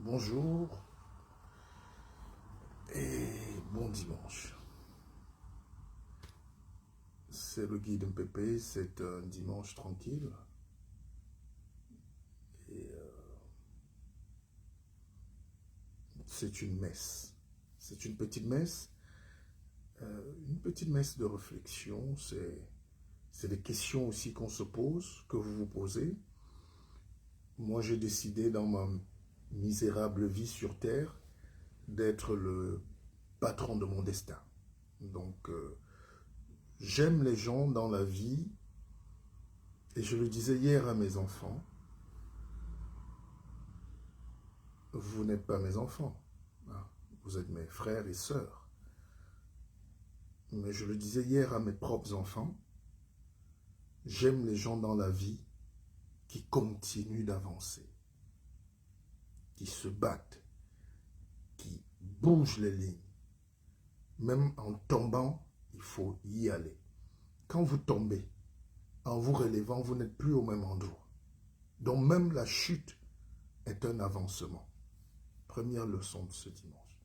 Bonjour et bon dimanche. C'est le guide MPP, c'est un dimanche tranquille. Et c'est une messe. C'est une petite messe. Une petite messe de réflexion. C'est des questions aussi qu'on se pose, que vous vous posez. Moi, j'ai décidé dans ma misérable vie sur Terre d'être le patron de mon destin. Donc, j'aime les gens dans la vie. Et je le disais hier à mes enfants, vous n'êtes pas mes enfants, hein. Vous êtes mes frères et sœurs. Mais je le disais hier à mes propres enfants, j'aime les gens dans la vie qui continuent d'avancer, qui se battent, qui bougent les lignes. Même en tombant, il faut y aller. Quand vous tombez, en vous relevant, vous n'êtes plus au même endroit. Donc même la chute est un avancement. Première leçon de ce dimanche.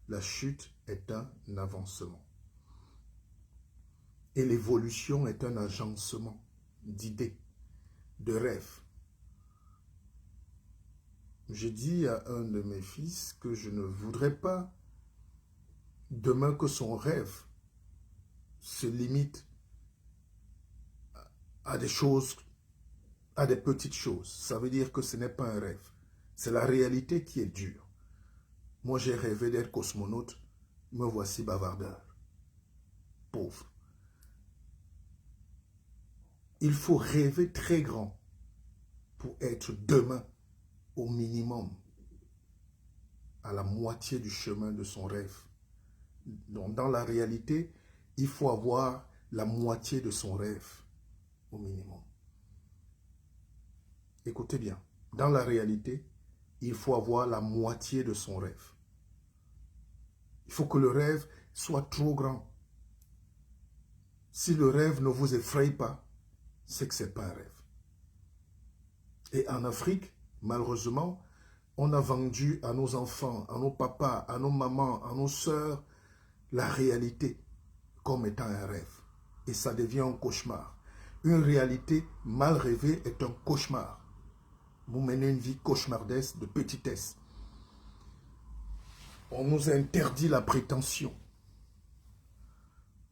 La chute est un avancement. Et l'évolution est un agencement d'idées, de rêves. J'ai dit à un de mes fils que je ne voudrais pas demain que son rêve se limite à des choses, à des petites choses. Ça veut dire que ce n'est pas un rêve. C'est la réalité qui est dure. Moi, j'ai rêvé d'être cosmonaute. Me voici bavardeur. Pauvre. Il faut rêver très grand pour être demain au minimum à la moitié du chemin de son rêve. Donc, dans la réalité, il faut avoir la moitié de son rêve au minimum. Écoutez bien, dans la réalité, il faut avoir la moitié de son rêve. Il faut que le rêve soit trop grand. Si le rêve ne vous effraie pas, c'est que ce n'est pas un rêve. Et en Afrique, malheureusement, on a vendu à nos enfants, à nos papas, à nos mamans, à nos sœurs, la réalité comme étant un rêve. Et ça devient un cauchemar. Une réalité mal rêvée est un cauchemar. Vous menez une vie cauchemardesque de petitesse. On nous interdit la prétention.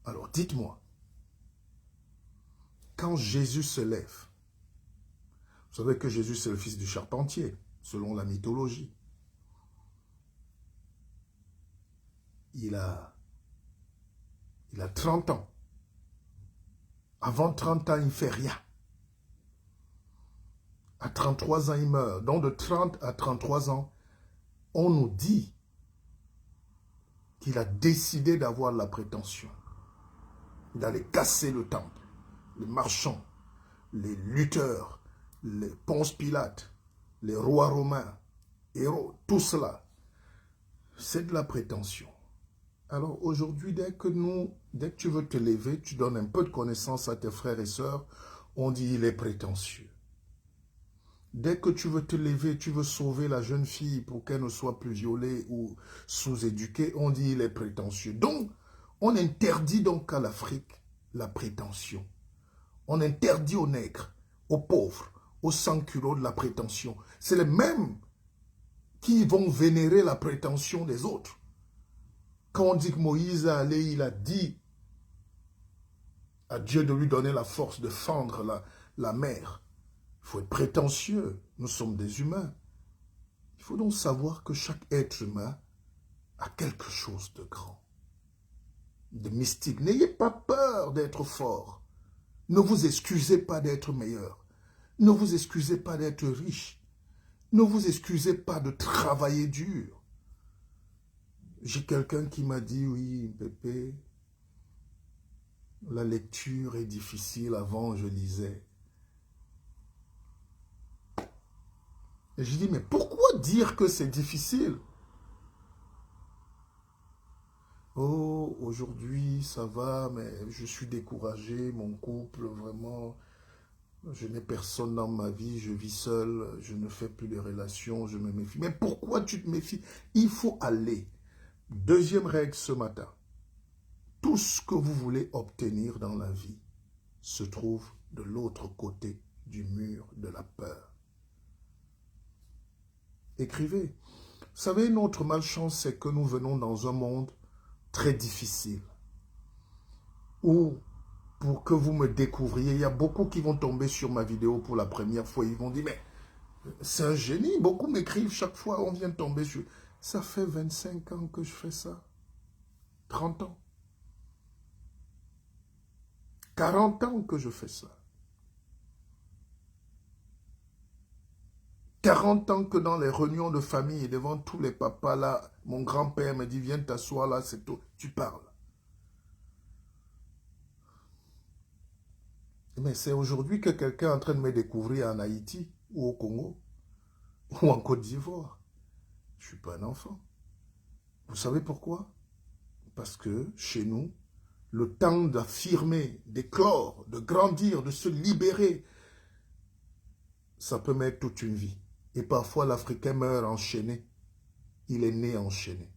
Alors dites-moi, quand Jésus se lève, vous savez que Jésus c'est le fils du charpentier, selon la mythologie. Il a 30 ans. Avant 30 ans, il ne fait rien. À 33 ans, il meurt. Donc de 30 à 33 ans, on nous dit qu'il a décidé d'avoir la prétention d'aller casser le temple. Les marchands, les lutteurs, les Ponce Pilate, les rois romains, Héros, tout cela, c'est de la prétention. Alors aujourd'hui, dès que tu veux te lever, tu donnes un peu de connaissance à tes frères et sœurs, on dit il est prétentieux. Dès que tu veux te lever, tu veux sauver la jeune fille pour qu'elle ne soit plus violée ou sous-éduquée, on dit il est prétentieux. Donc, on interdit donc à l'Afrique la prétention. On interdit aux nègres, aux pauvres, aux sans-culottes de la prétention. C'est les mêmes qui vont vénérer la prétention des autres. Quand on dit que Moïse est allé, il a dit à Dieu de lui donner la force de fendre la mer. Il faut être prétentieux. Nous sommes des humains. Il faut donc savoir que chaque être humain a quelque chose de grand, de mystique. N'ayez pas peur d'être fort. Ne vous excusez pas d'être meilleur. Ne vous excusez pas d'être riche. Ne vous excusez pas de travailler dur. J'ai quelqu'un qui m'a dit, oui, Pépé, la lecture est difficile. Avant, je lisais. Et je dis, mais pourquoi dire que c'est difficile? Oh, aujourd'hui, ça va, mais je suis découragé, mon couple, vraiment. Je n'ai personne dans ma vie, je vis seul, je ne fais plus de relations, je me méfie. Mais pourquoi tu te méfies? Il faut aller. Deuxième règle ce matin. Tout ce que vous voulez obtenir dans la vie se trouve de l'autre côté du mur de la peur. Écrivez. Vous savez, notre malchance, c'est que nous venons dans un monde très difficile. Où, pour que vous me découvriez, il y a beaucoup qui vont tomber sur ma vidéo pour la première fois. Ils vont dire, mais c'est un génie. Beaucoup m'écrivent chaque fois, on vient de tomber sur... Ça fait 25 ans que je fais ça. 30 ans. 40 ans que je fais ça. 40 ans que dans les réunions de famille et devant tous les papas là, mon grand-père me dit, viens t'asseoir là, c'est tout. Tu parles. Mais c'est aujourd'hui que quelqu'un est en train de me découvrir en Haïti ou au Congo ou en Côte d'Ivoire. Je ne suis pas un enfant. Vous savez pourquoi? Parce que chez nous, le temps d'affirmer, d'éclore, de grandir, de se libérer, ça peut mettre toute une vie. Et parfois, l'Africain meurt enchaîné. Il est né enchaîné.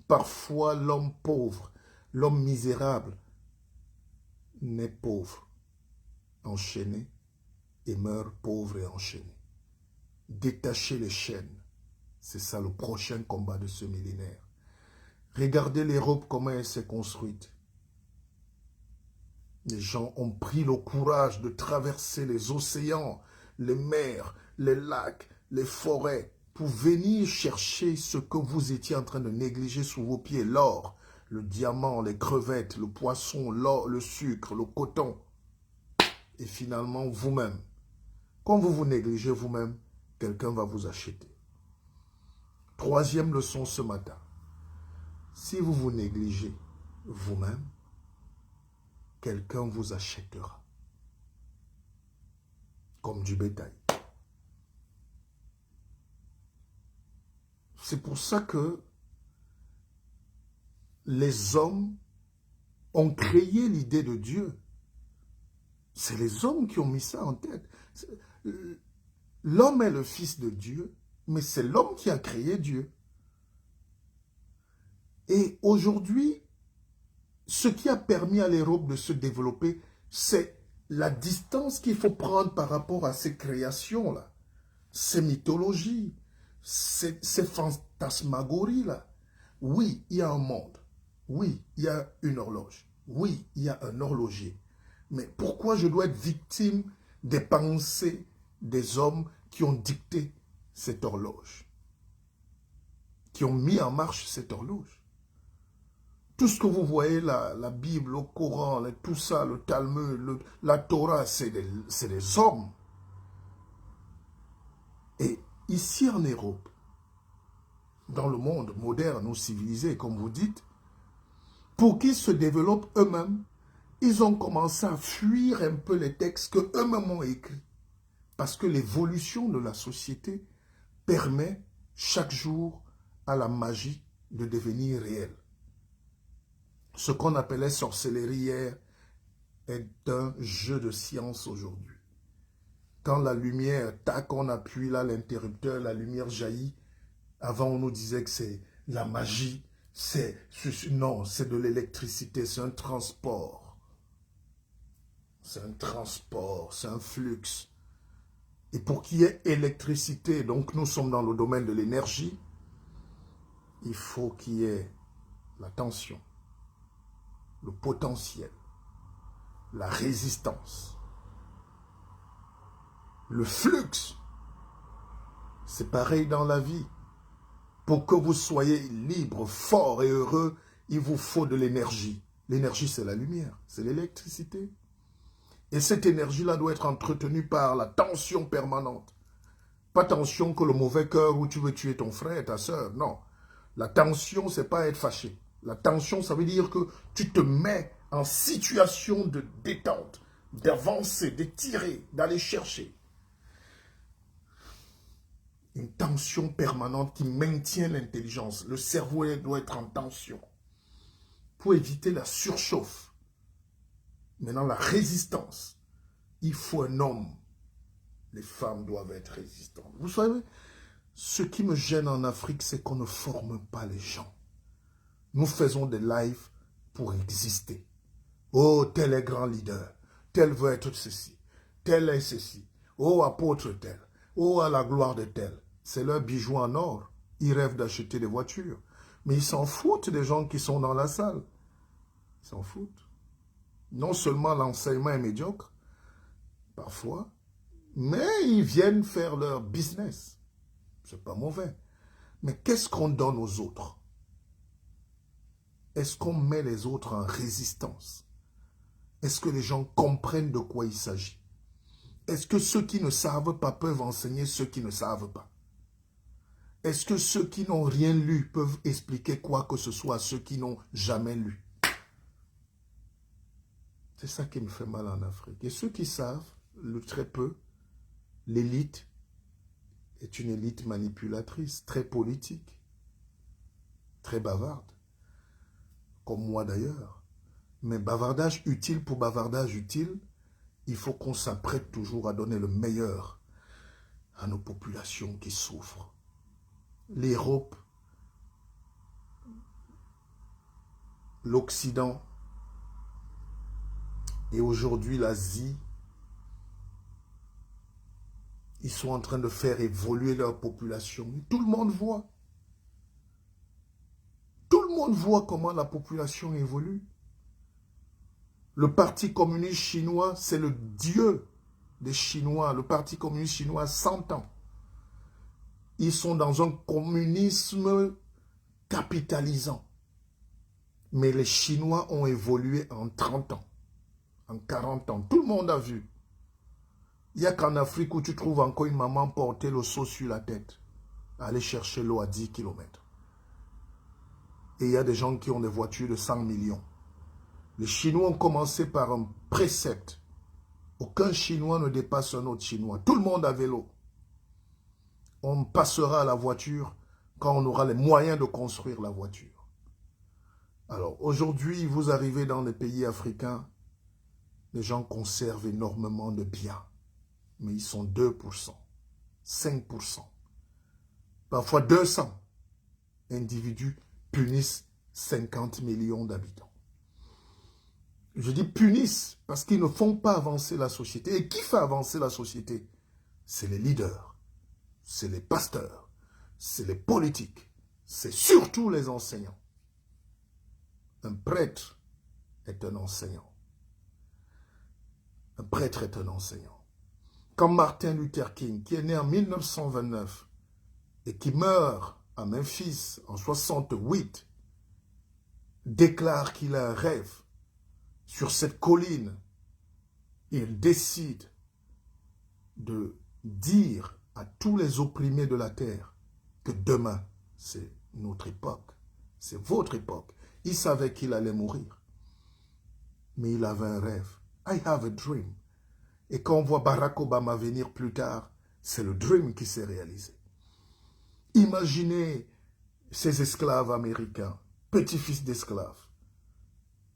Parfois, l'homme pauvre, l'homme misérable, naît pauvre, enchaîné, et meurt pauvre et enchaîné. Détacher les chaînes, c'est ça le prochain combat de ce millénaire. Regardez l'Europe, comment elle s'est construite. Les gens ont pris le courage de traverser les océans, les mers, les lacs, les forêts, pour venir chercher ce que vous étiez en train de négliger sous vos pieds, l'or, le diamant, les crevettes, le poisson, l'or, le sucre, le coton. Et finalement, vous-même, quand vous vous négligez vous-même, quelqu'un va vous acheter. Troisième leçon ce matin. Si vous vous négligez vous-même, quelqu'un vous achètera. Comme du bétail. C'est pour ça que les hommes ont créé l'idée de Dieu. C'est les hommes qui ont mis ça en tête. L'homme est le fils de Dieu, mais c'est l'homme qui a créé Dieu. Et aujourd'hui, ce qui a permis à l'Europe de se développer, c'est la distance qu'il faut prendre par rapport à ces créations-là, ces mythologies, ces fantasmagories-là. Oui, il y a un monde. Oui, il y a une horloge. Oui, il y a un horloger. Mais pourquoi je dois être victime des pensées des hommes qui ont dicté cette horloge, qui ont mis en marche cette horloge? Tout ce que vous voyez là, la Bible, le Coran, tout ça, le Talmud, la Torah, c'est des hommes. Et ici en Europe, dans le monde moderne ou civilisé, comme vous dites, pour qu'ils se développent eux-mêmes, ils ont commencé à fuir un peu les textes qu'eux-mêmes ont écrits. Parce que l'évolution de la société permet chaque jour à la magie de devenir réelle. Ce qu'on appelait sorcellerie hier est un jeu de science aujourd'hui. Quand la lumière, tac, on appuie là l'interrupteur, la lumière jaillit. Avant, on nous disait que c'est la magie. Non, c'est de l'électricité, c'est un transport. C'est un transport, c'est un flux. Et pour qu'il y ait électricité, donc nous sommes dans le domaine de l'énergie, il faut qu'il y ait la tension, le potentiel, la résistance, le flux. C'est pareil dans la vie. Pour que vous soyez libre, fort et heureux, il vous faut de l'énergie. L'énergie, c'est la lumière, c'est l'électricité. Et cette énergie-là doit être entretenue par la tension permanente. Pas tension que le mauvais cœur où tu veux tuer ton frère, ta soeur, non. La tension, c'est pas être fâché. La tension, ça veut dire que tu te mets en situation de détente, d'avancer, de tirer, d'aller chercher. Une tension permanente qui maintient l'intelligence. Le cerveau doit être en tension pour éviter la surchauffe. Maintenant, la résistance. Il faut un homme. Les femmes doivent être résistantes. Vous savez, ce qui me gêne en Afrique, c'est qu'on ne forme pas les gens. Nous faisons des lives pour exister. Oh, tel est grand leader. Tel veut être ceci. Tel est ceci. Oh, apôtre tel. Oh, à la gloire de tel. C'est leur bijou en or. Ils rêvent d'acheter des voitures. Mais ils s'en foutent des gens qui sont dans la salle. Ils s'en foutent. Non seulement l'enseignement est médiocre, parfois, mais ils viennent faire leur business. C'est pas mauvais. Mais qu'est-ce qu'on donne aux autres? Est-ce qu'on met les autres en résistance? Est-ce que les gens comprennent de quoi il s'agit? Est-ce que ceux qui ne savent pas peuvent enseigner ceux qui ne savent pas? Est-ce que ceux qui n'ont rien lu peuvent expliquer quoi que ce soit à ceux qui n'ont jamais lu? C'est ça qui me fait mal en Afrique. Et ceux qui savent, le très peu, l'élite est une élite manipulatrice, très politique, très bavarde, comme moi d'ailleurs. Mais bavardage utile pour bavardage utile, il faut qu'on s'apprête toujours à donner le meilleur à nos populations qui souffrent. L'Europe, l'Occident et aujourd'hui l'Asie, ils sont en train de faire évoluer leur population. Et tout le monde voit. Tout le monde voit comment la population évolue. Le Parti communiste chinois, c'est le dieu des Chinois. Le Parti communiste chinois a 100 ans. Ils sont dans un communisme capitalisant. Mais les Chinois ont évolué en 30 ans, en 40 ans. Tout le monde a vu. Il n'y a qu'en Afrique où tu trouves encore une maman porter le seau sur la tête, aller chercher l'eau à 10 km. Et il y a des gens qui ont des voitures de 100 millions. Les Chinois ont commencé par un précepte. Aucun Chinois ne dépasse un autre Chinois. Tout le monde a vélo. On passera à la voiture quand on aura les moyens de construire la voiture. Alors, aujourd'hui, vous arrivez dans les pays africains, les gens conservent énormément de biens. Mais ils sont 2%, 5%, parfois 200 individus punissent 50 millions d'habitants. Je dis punissent parce qu'ils ne font pas avancer la société. Et qui fait avancer la société? C'est les leaders, c'est les pasteurs, c'est les politiques, c'est surtout les enseignants. Un prêtre est un enseignant. Un prêtre est un enseignant. Quand Martin Luther King, qui est né en 1929 et qui meurt à Memphis en 68, déclare qu'il a un rêve sur cette colline, il décide de dire à tous les opprimés de la terre que demain, c'est notre époque, c'est votre époque. Il savait qu'il allait mourir, mais il avait un rêve. I have a dream. Et quand on voit Barack Obama venir plus tard, c'est le dream qui s'est réalisé. Imaginez ces esclaves américains, petits-fils d'esclaves.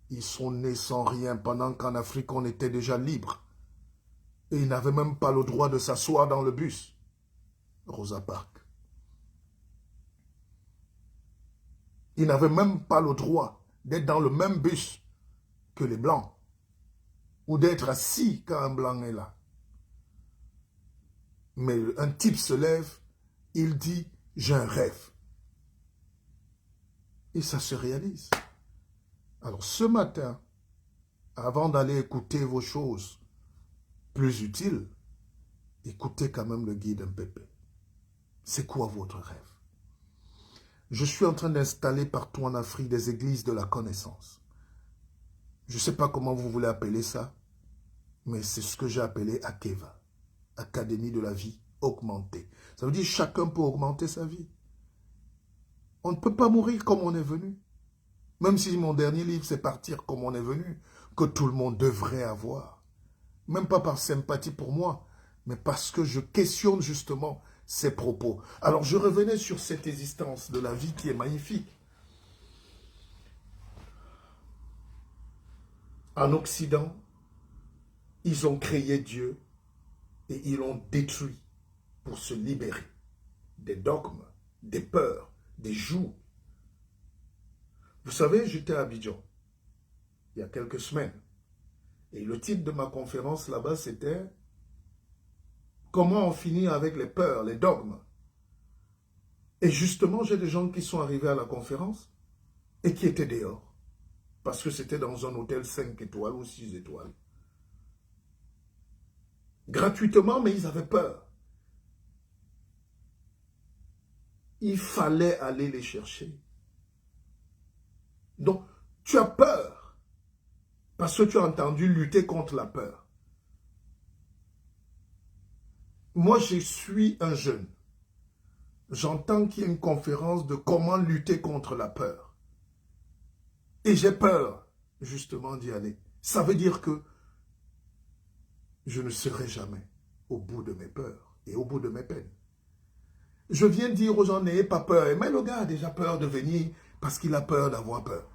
Ils sont nés sans rien pendant qu'en Afrique on était déjà libre. Et ils n'avaient même pas le droit de s'asseoir dans le bus. Rosa Parks. Ils n'avaient même pas le droit d'être dans le même bus que les Blancs. Ou d'être assis quand un blanc est là. Mais un type se lève, il dit, j'ai un rêve. Et ça se réalise. Alors ce matin, avant d'aller écouter vos choses plus utiles, écoutez quand même le guide MPP. C'est quoi votre rêve? Je suis en train d'installer partout en Afrique des églises de la connaissance. Je ne sais pas comment vous voulez appeler ça, mais c'est ce que j'ai appelé Akeva, Académie de la vie augmentée. Ça veut dire que chacun peut augmenter sa vie. On ne peut pas mourir comme on est venu. Même si mon dernier livre, c'est partir comme on est venu, que tout le monde devrait avoir. Même pas par sympathie pour moi, mais parce que je questionne justement ces propos. Alors je revenais sur cette existence de la vie qui est magnifique. En Occident, Ils ont créé Dieu et ils l'ont détruit pour se libérer des dogmes, des peurs, des jougs. Vous savez, j'étais à Abidjan il y a quelques semaines et le titre de ma conférence là-bas, c'était « Comment on finit avec les peurs, les dogmes ?» Et justement, j'ai des gens qui sont arrivés à la conférence et qui étaient dehors parce que c'était dans un hôtel 5 étoiles ou 6 étoiles. Gratuitement, mais ils avaient peur. Il fallait aller les chercher. Donc, tu as peur parce que tu as entendu lutter contre la peur. Moi, je suis un jeune. J'entends qu'il y a une conférence de comment lutter contre la peur. Et j'ai peur, justement, d'y aller. Ça veut dire que je ne serai jamais au bout de mes peurs et au bout de mes peines. Je viens dire aux gens, n'ayez pas peur. Mais le gars a déjà peur de venir parce qu'il a peur d'avoir peur.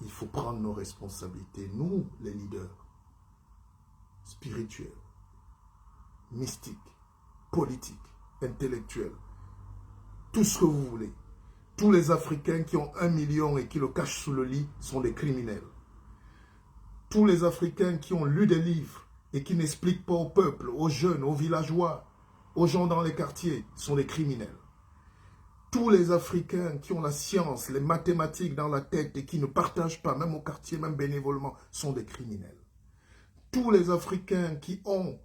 Il faut prendre nos responsabilités, nous, les leaders, spirituels, mystiques, politiques, intellectuels, tout ce que vous voulez. Tous les Africains qui ont 1 million et qui le cachent sous le lit sont des criminels. Tous les Africains qui ont lu des livres et qui n'expliquent pas au peuple, aux jeunes, aux villageois, aux gens dans les quartiers, sont des criminels. Tous les Africains qui ont la science, les mathématiques dans la tête et qui ne partagent pas, même au quartier, même bénévolement, sont des criminels. Tous les Africains qui ont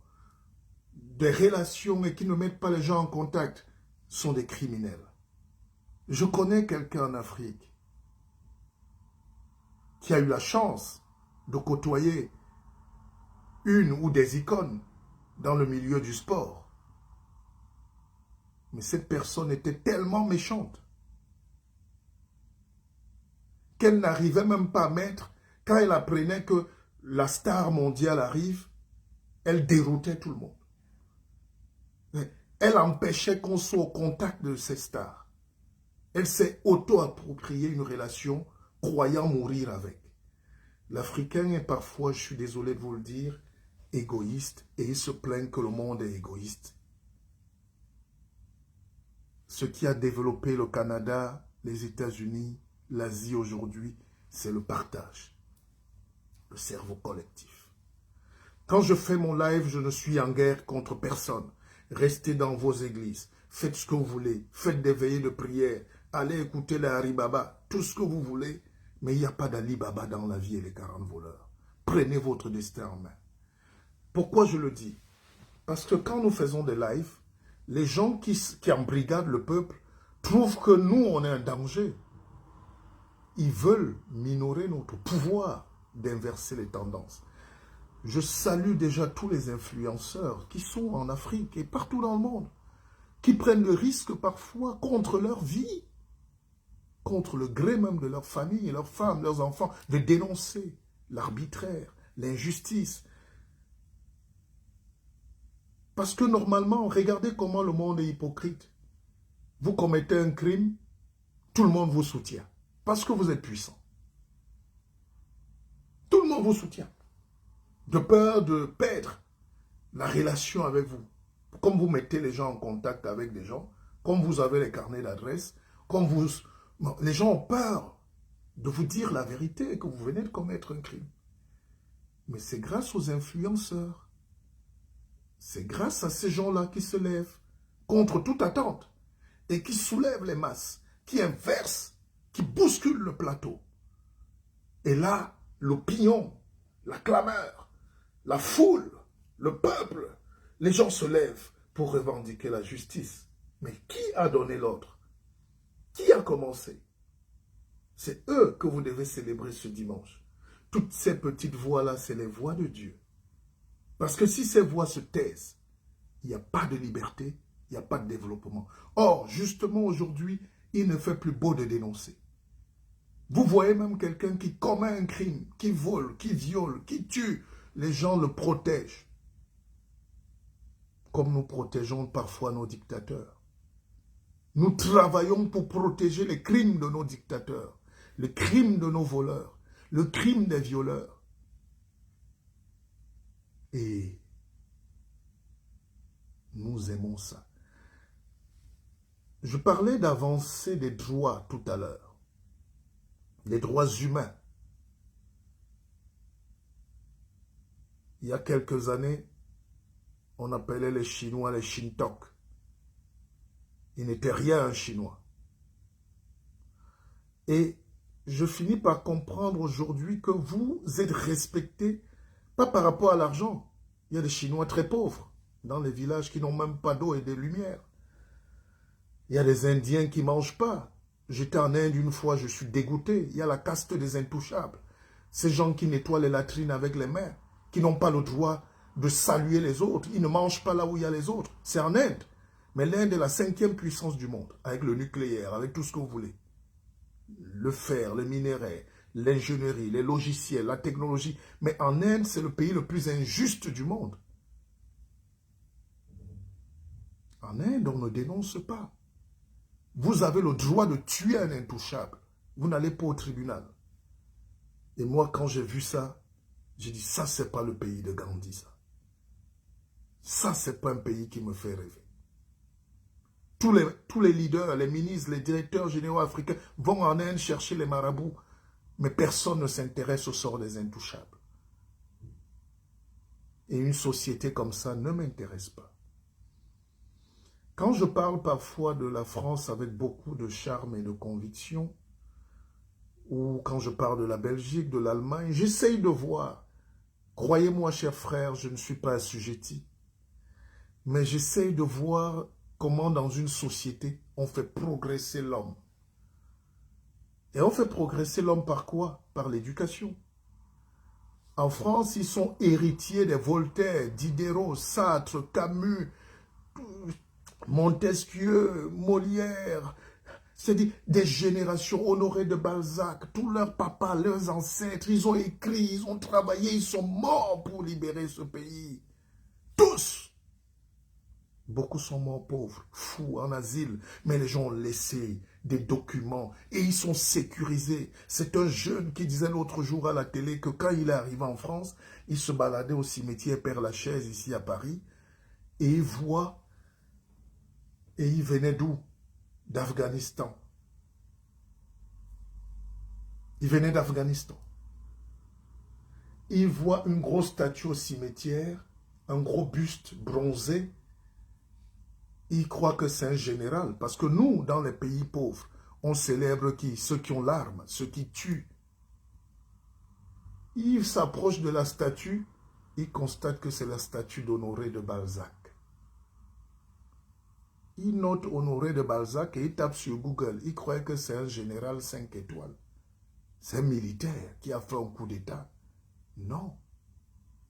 des relations et qui ne mettent pas les gens en contact sont des criminels. Je connais quelqu'un en Afrique qui a eu la chance de côtoyer une ou des icônes dans le milieu du sport. Mais cette personne était tellement méchante qu'elle n'arrivait même pas à mettre, quand elle apprenait que la star mondiale arrive, elle déroutait tout le monde. Elle empêchait qu'on soit au contact de ces stars. Elle s'est auto-appropriée une relation, croyant mourir avec. L'Africain est parfois, je suis désolé de vous le dire, égoïste, et il se plaint que le monde est égoïste. Ce qui a développé le Canada, les États-Unis, l'Asie aujourd'hui, c'est le partage, le cerveau collectif. Quand je fais mon live, je ne suis en guerre contre personne. Restez dans vos églises, faites ce que vous voulez, faites des veillées de prière, allez écouter les Haribaba, tout ce que vous voulez, mais il n'y a pas d'Ali Baba dans la vie et les 40 voleurs. Prenez votre destin en main. Pourquoi je le dis? Parce que quand nous faisons des lives, les gens qui embrigadent le peuple trouvent que nous, on est un danger. Ils veulent minorer notre pouvoir d'inverser les tendances. Je salue déjà tous les influenceurs qui sont en Afrique et partout dans le monde, qui prennent le risque parfois contre leur vie, contre le gré même de leur famille, leurs femmes, leurs enfants, de dénoncer l'arbitraire, l'injustice. Parce que normalement, regardez comment le monde est hypocrite. Vous commettez un crime, tout le monde vous soutient. Parce que vous êtes puissant. Tout le monde vous soutient. De peur de perdre la relation avec vous. Comme vous mettez les gens en contact avec des gens, comme vous avez les carnets d'adresse, comme vous... Les gens ont peur de vous dire la vérité, que vous venez de commettre un crime. Mais c'est grâce aux influenceurs. C'est grâce à ces gens-là qui se lèvent contre toute attente et qui soulèvent les masses, qui inversent, qui bousculent le plateau. Et là, l'opinion, la clameur, la foule, le peuple, les gens se lèvent pour revendiquer la justice. Mais qui a donné l'ordre? Qui a commencé? C'est eux que vous devez célébrer ce dimanche. Toutes ces petites voix-là, c'est les voix de Dieu. Parce que si ces voix se taisent, il n'y a pas de liberté, il n'y a pas de développement. Or, justement aujourd'hui, il ne fait plus beau de dénoncer. Vous voyez même quelqu'un qui commet un crime, qui vole, qui viole, qui tue. Les gens le protègent. Comme nous protégeons parfois nos dictateurs. Nous travaillons pour protéger les crimes de nos dictateurs, les crimes de nos voleurs, le crime des violeurs. Et nous aimons ça. Je parlais d'avancer des droits tout à l'heure. Les droits humains. Il y a quelques années, on appelait les Chinois les Shintok. Ils n'étaient rien un Chinois. Et je finis par comprendre aujourd'hui que vous êtes respectés, pas par rapport à l'argent. Il y a des Chinois très pauvres dans les villages qui n'ont même pas d'eau et de lumière. Il y a des Indiens qui ne mangent pas. J'étais en Inde une fois, je suis dégoûté. Il y a la caste des intouchables. Ces gens qui nettoient les latrines avec les mains, qui n'ont pas le droit de saluer les autres. Ils ne mangent pas là où il y a les autres. C'est en Inde. Mais l'Inde est la 5e puissance du monde, avec le nucléaire, avec tout ce que vous voulez. Le fer, le minerai, l'ingénierie, les logiciels, la technologie. Mais en Inde, c'est le pays le plus injuste du monde. En Inde, on ne dénonce pas. Vous avez le droit de tuer un intouchable. Vous n'allez pas au tribunal. Et moi, quand j'ai vu ça, j'ai dit, ça, c'est pas le pays de Gandhi, ça. Ça, c'est pas un pays qui me fait rêver. Tous les leaders, les ministres, les directeurs généraux africains vont en Inde chercher les marabouts, mais personne ne s'intéresse au sort des intouchables. Et une société comme ça ne m'intéresse pas. Quand je parle parfois de la France avec beaucoup de charme et de conviction, ou quand je parle de la Belgique, de l'Allemagne, j'essaye de voir. Croyez-moi, chers frères, je ne suis pas assujetti. Mais j'essaye de voir comment dans une société, on fait progresser l'homme. Et on fait progresser l'homme par quoi? Par l'éducation. En France, ils sont héritiers des Voltaire, Diderot, Sartre, Camus, Montesquieu, Molière, c'est-à-dire des générations honorées de Balzac, tous leurs papas, leurs ancêtres, ils ont écrit, ils ont travaillé, ils sont morts pour libérer ce pays. Tous! Beaucoup sont morts pauvres, fous, en asile, mais les gens ont laissé des documents et ils sont sécurisés. C'est un jeune qui disait l'autre jour à la télé que quand il est arrivé en France, il se baladait au cimetière Père-Lachaise ici à Paris et il voit, et il venait d'où? D'Afghanistan. Il venait d'Afghanistan. Il voit une grosse statue au cimetière, un gros buste bronzé. Il croit que c'est un général. Parce que nous, dans les pays pauvres, on célèbre qui? Ceux qui ont l'arme, ceux qui tuent. Il s'approche de la statue, il constate que c'est la statue d'Honoré de Balzac. Il note Honoré de Balzac et il tape sur Google. Il croyait que c'est un général 5 étoiles. C'est un militaire qui a fait un coup d'État. Non.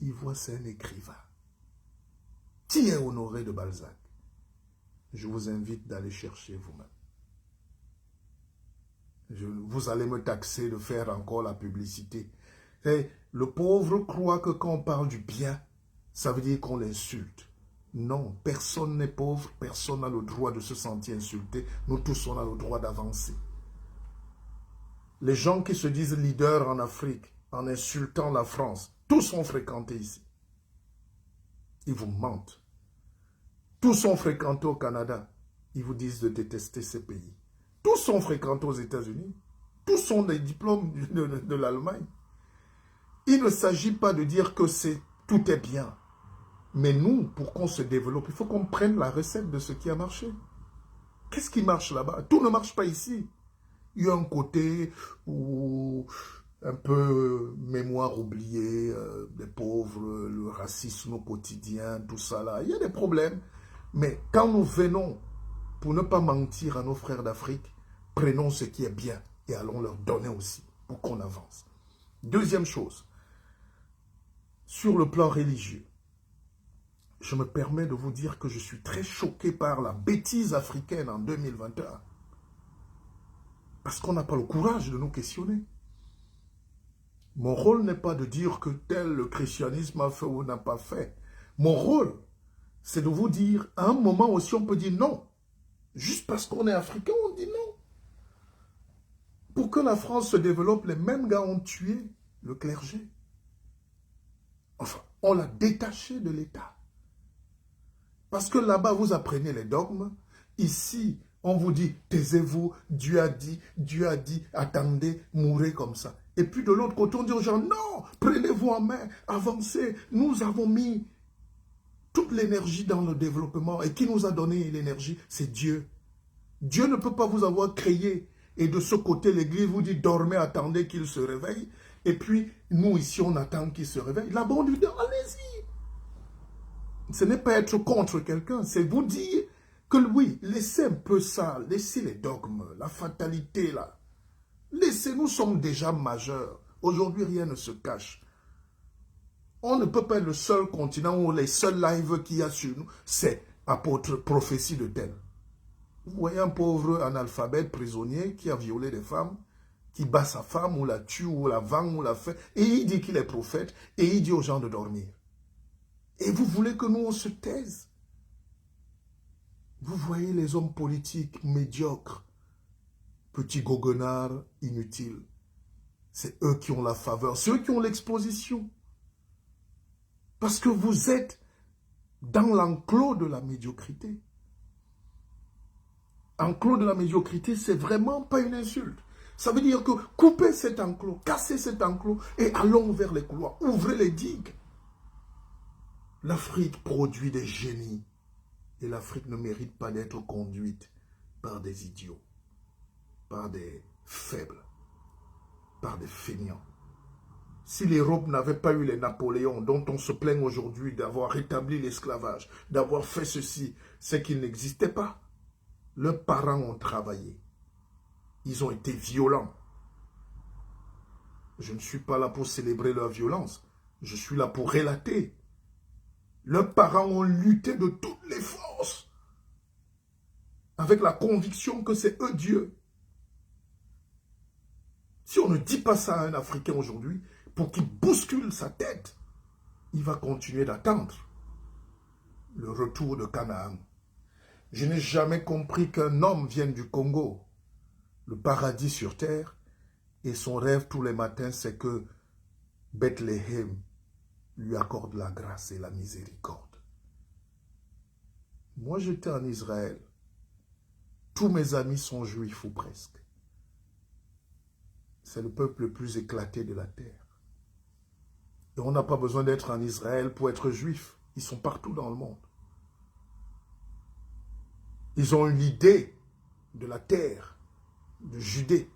Il voit c'est un écrivain. Qui est Honoré de Balzac? Je vous invite d'aller chercher vous-même. Vous allez me taxer de faire encore la publicité. Et le pauvre croit que quand on parle du bien, ça veut dire qu'on l'insulte. Non, personne n'est pauvre, personne n'a le droit de se sentir insulté. Nous tous, on a le droit d'avancer. Les gens qui se disent leaders en Afrique, en insultant la France, tous sont fréquentés ici. Ils vous mentent. Tous sont fréquentés au Canada. Ils vous disent de détester ces pays. Tous sont fréquentés aux États-Unis. Tous ont des diplômes de l'Allemagne. Il ne s'agit pas de dire que tout est bien. Mais nous, pour qu'on se développe, il faut qu'on prenne la recette de ce qui a marché. Qu'est-ce qui marche là-bas? Tout ne marche pas ici. Il y a un côté où un peu mémoire oubliée, des pauvres, le racisme au quotidien, tout ça là. Il y a des problèmes. Mais quand nous venons, pour ne pas mentir à nos frères d'Afrique, prenons ce qui est bien et allons leur donner aussi pour qu'on avance. Deuxième chose, sur le plan religieux, je me permets de vous dire que je suis très choqué par la bêtise africaine en 2021. Parce qu'on n'a pas le courage de nous questionner. Mon rôle n'est pas de dire que tel le christianisme a fait ou n'a pas fait. Mon rôle, c'est de vous dire, à un moment aussi, on peut dire non. Juste parce qu'on est africain, on dit non. Pour que la France se développe, les mêmes gars ont tué le clergé. Enfin, On l'a détaché de l'État. Parce que là-bas, vous apprenez les dogmes. Ici, on vous dit, taisez-vous, Dieu a dit, attendez, mourrez comme ça. Et puis de l'autre côté, on dit aux gens, non, prenez-vous en main, avancez. Nous avons mis toute l'énergie dans le développement. Et qui nous a donné l'énergie? C'est Dieu. Dieu ne peut pas vous avoir créé. Et de ce côté, l'église vous dit, dormez, attendez qu'il se réveille. Et puis, nous ici, on attend qu'il se réveille. Là-bas, on lui dit, allez-y. Ce n'est pas être contre quelqu'un, c'est vous dire que oui, laissez un peu ça, laissez les dogmes, la fatalité là. Laissez, nous sommes déjà majeurs. Aujourd'hui, rien ne se cache. On ne peut pas être le seul continent où les seuls lives qu'il y a sur nous, c'est apôtre, prophétie de tel. Vous voyez un pauvre analphabète prisonnier qui a violé des femmes, qui bat sa femme, ou la tue, ou la vend, ou la fait, et il dit qu'il est prophète, et il dit aux gens de dormir. Et vous voulez que nous, on se taise? Vous voyez les hommes politiques médiocres, petits goguenards inutiles. C'est eux qui ont la faveur, c'est eux qui ont l'exposition. Parce que vous êtes dans l'enclos de la médiocrité. Enclos de la médiocrité, c'est vraiment pas une insulte. Ça veut dire que coupez cet enclos, cassez cet enclos et allons vers les couloirs, ouvrez les digues. L'Afrique produit des génies et l'Afrique ne mérite pas d'être conduite par des idiots, par des faibles, par des feignants. Si l'Europe n'avait pas eu les Napoléons dont on se plaint aujourd'hui d'avoir rétabli l'esclavage, d'avoir fait ceci, c'est qu'ils n'existaient pas. Leurs parents ont travaillé. Ils ont été violents. Je ne suis pas là pour célébrer leur violence. Je suis là pour relater. Leurs parents ont lutté de toutes les forces, avec la conviction que c'est eux Dieu. Si on ne dit pas ça à un Africain aujourd'hui, pour qu'il bouscule sa tête, il va continuer d'attendre le retour de Canaan. Je n'ai jamais compris qu'un homme vienne du Congo, le paradis sur terre, et son rêve tous les matins, c'est que Bethléem lui accorde la grâce et la miséricorde. Moi, j'étais en Israël. Tous mes amis sont juifs ou presque. C'est le peuple le plus éclaté de la terre. Et on n'a pas besoin d'être en Israël pour être juif. Ils sont partout dans le monde. Ils ont une idée de la terre, de Judée.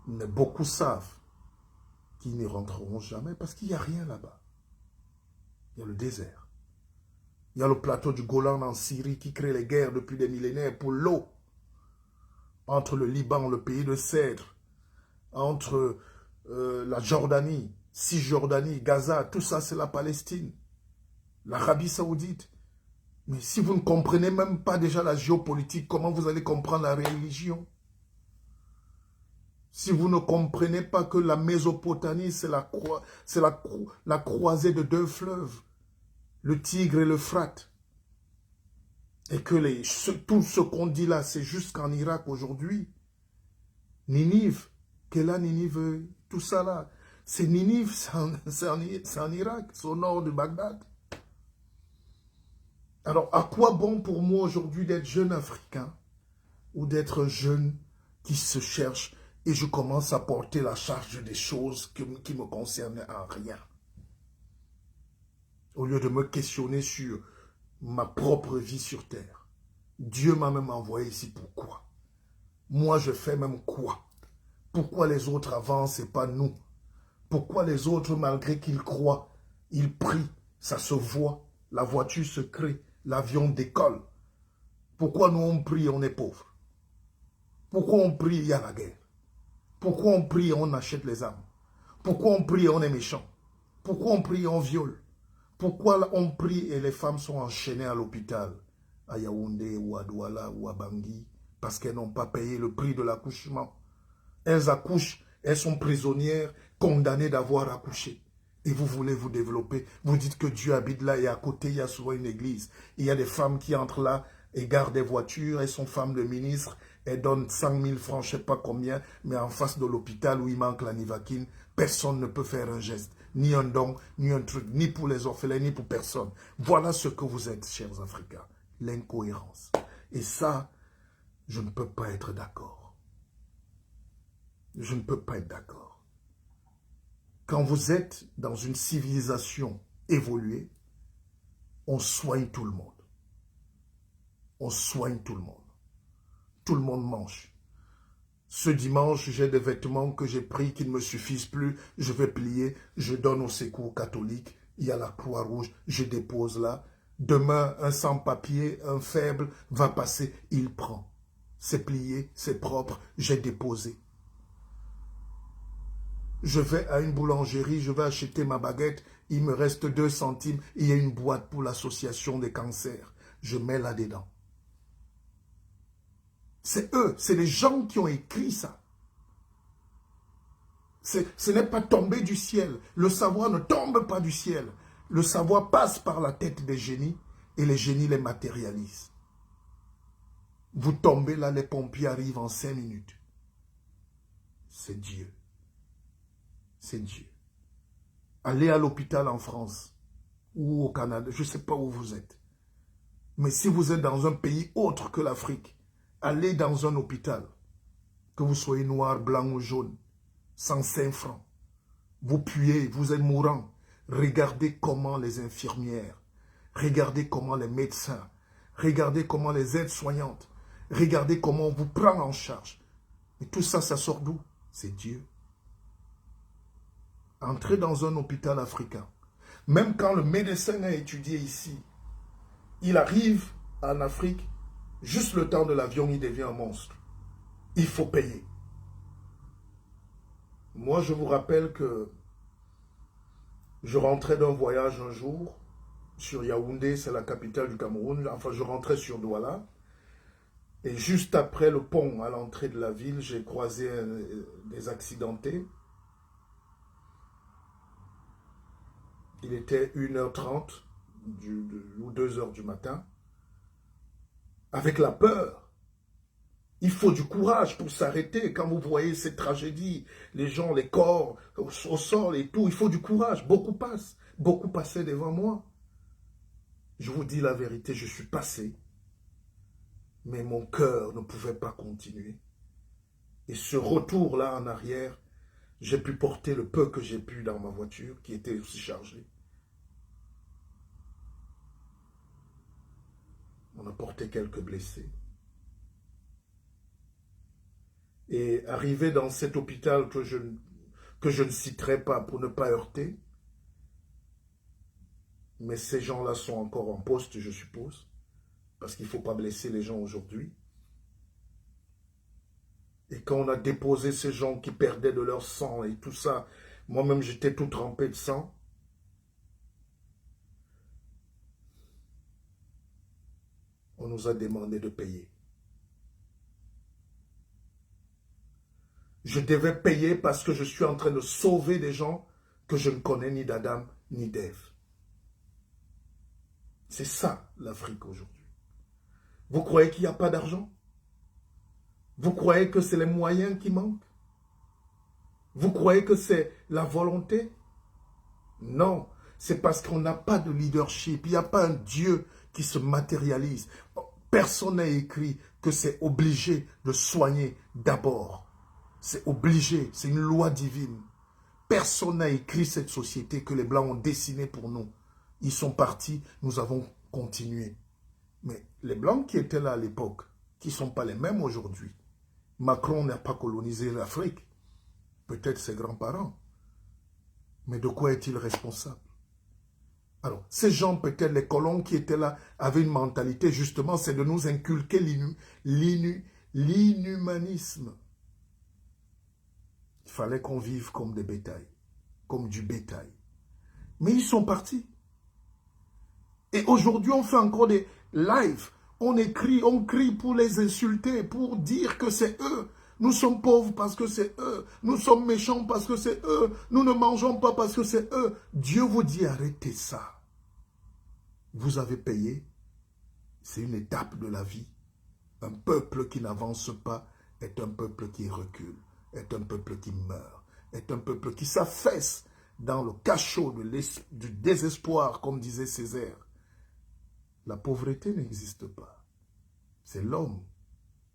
Mais beaucoup savent qu'ils n'y rentreront jamais parce qu'il n'y a rien là-bas. Il y a le désert. Il y a le plateau du Golan en Syrie qui crée les guerres depuis des millénaires pour l'eau. Entre le Liban, le pays de cèdre, entre la Jordanie, Cisjordanie, Gaza, tout ça c'est la Palestine, l'Arabie Saoudite. Mais si vous ne comprenez même pas déjà la géopolitique, comment vous allez comprendre la religion? Si vous ne comprenez pas que la Mésopotamie, c'est la croisée de deux fleuves, le Tigre et l'Euphrate, et que tout ce qu'on dit là, c'est jusqu'en Irak aujourd'hui. Ninive, Kéla, Ninive, tout ça là, c'est Ninive, c'est en Irak, c'est au nord de Bagdad. Alors, à quoi bon pour moi aujourd'hui d'être jeune Africain ou d'être jeune qui se cherche et je commence à porter la charge des choses qui me concernent en rien. Au lieu de me questionner sur ma propre vie sur terre. Dieu m'a même envoyé ici pourquoi? Moi, je fais même quoi? Pourquoi les autres avancent et pas nous? Pourquoi les autres, malgré qu'ils croient, ils prient, ça se voit, la voiture se crée, l'avion décolle? Pourquoi nous on prie et on est pauvres? Pourquoi on prie et il y a la guerre? Pourquoi on prie et on achète les armes? Pourquoi on prie et on est méchant? Pourquoi on prie et on viole? Pourquoi on prie et les femmes sont enchaînées à l'hôpital, à Yaoundé ou à Douala ou à Bangui, parce qu'elles n'ont pas payé le prix de l'accouchement? Elles accouchent, elles sont prisonnières, condamnées d'avoir accouché. Et vous voulez vous développer. Vous dites que Dieu habite là et à côté, il y a souvent une église. Il y a des femmes qui entrent là et gardent des voitures. Elles sont femmes de ministre. Elles donnent 100 000 francs, je ne sais pas combien, mais en face de l'hôpital où il manque la nivaquine, Personne ne peut faire un geste, ni un don, ni un truc, ni pour les orphelins, ni pour personne. Voilà ce que vous êtes, chers Africains. L'incohérence. Et ça, je ne peux pas être d'accord. Je ne peux pas être d'accord. Quand vous êtes dans une civilisation évoluée, on soigne tout le monde. On soigne tout le monde. Tout le monde mange. Ce dimanche, j'ai des vêtements que j'ai pris qui ne me suffisent plus. Je vais plier, je donne au secours catholique. Il y a la Croix-Rouge, je dépose là. Demain, un sans-papier, un faible va passer, il prend. C'est plié, c'est propre, j'ai déposé. Je vais à une boulangerie, je vais acheter ma baguette, il me reste 2 centimes, il y a une boîte pour l'association des cancers. Je mets là-dedans. C'est eux, c'est les gens qui ont écrit ça. Ce n'est pas tombé du ciel. Le savoir ne tombe pas du ciel. Le savoir passe par la tête des génies et les génies les matérialisent. Vous tombez là, les pompiers arrivent en 5 minutes. C'est Dieu. C'est Dieu. Allez à l'hôpital en France ou au Canada, je ne sais pas où vous êtes. Mais si vous êtes dans un pays autre que l'Afrique, allez dans un hôpital, que vous soyez noir, blanc ou jaune, 105 francs. Vous puez, vous êtes mourant. Regardez comment les infirmières, regardez comment les médecins, regardez comment les aides-soignantes, regardez comment on vous prend en charge. Et tout ça, ça sort d'où? C'est Dieu. Entrez dans un hôpital africain. Même quand le médecin a étudié ici, il arrive en Afrique, juste le temps de l'avion, il devient un monstre. Il faut payer. Moi, je vous rappelle que je rentrais d'un voyage un jour sur Yaoundé, c'est la capitale du Cameroun. Enfin, je rentrais sur Douala. Et juste après le pont, à l'entrée de la ville, j'ai croisé des accidentés. Il était 1h30 ou 2h du matin. Avec la peur. Il faut du courage pour s'arrêter. Quand vous voyez ces tragédies, les gens, les corps au sol et tout, il faut du courage. Beaucoup passent. Beaucoup passaient devant moi. Je vous dis la vérité, je suis passé. Mais mon cœur ne pouvait pas continuer. Et ce retour-là en arrière, j'ai pu porter le peu que j'ai pu dans ma voiture, qui était aussi chargée. On a porté quelques blessés. Et arrivé dans cet hôpital que je ne citerai pas pour ne pas heurter, mais ces gens-là sont encore en poste, je suppose, parce qu'il ne faut pas blesser les gens aujourd'hui. Et quand on a déposé ces gens qui perdaient de leur sang et tout ça, moi-même j'étais tout trempé de sang. On nous a demandé de payer. Je devais payer parce que je suis en train de sauver des gens que je ne connais ni d'Adam ni d'Ève. C'est ça l'Afrique aujourd'hui. Vous croyez qu'il n'y a pas d'argent? Vous croyez que c'est les moyens qui manquent? Vous croyez que c'est la volonté? Non, c'est parce qu'on n'a pas de leadership. Il n'y a pas un Dieu qui se matérialise. Personne n'a écrit que c'est obligé de soigner d'abord. C'est obligé, c'est une loi divine. Personne n'a écrit cette société que les Blancs ont dessinée pour nous. Ils sont partis, nous avons continué. Mais les Blancs qui étaient là à l'époque, qui ne sont pas les mêmes aujourd'hui, Macron n'a pas colonisé l'Afrique. Peut-être ses grands-parents. Mais de quoi est-il responsable? Alors, ces gens, peut-être les colons qui étaient là, avaient une mentalité, justement, c'est de nous inculquer l'inhumanisme. Il fallait qu'on vive comme des bétails, comme du bétail. Mais ils sont partis. Et aujourd'hui, on fait encore des lives. On écrit, on crie pour les insulter, pour dire que c'est eux. Nous sommes pauvres parce que c'est eux. Nous sommes méchants parce que c'est eux. Nous ne mangeons pas parce que c'est eux. Dieu vous dit arrêtez ça. Vous avez payé. C'est une étape de la vie. Un peuple qui n'avance pas est un peuple qui recule, est un peuple qui meurt, est un peuple qui s'affaisse dans le cachot du désespoir, comme disait Césaire. La pauvreté n'existe pas. C'est l'homme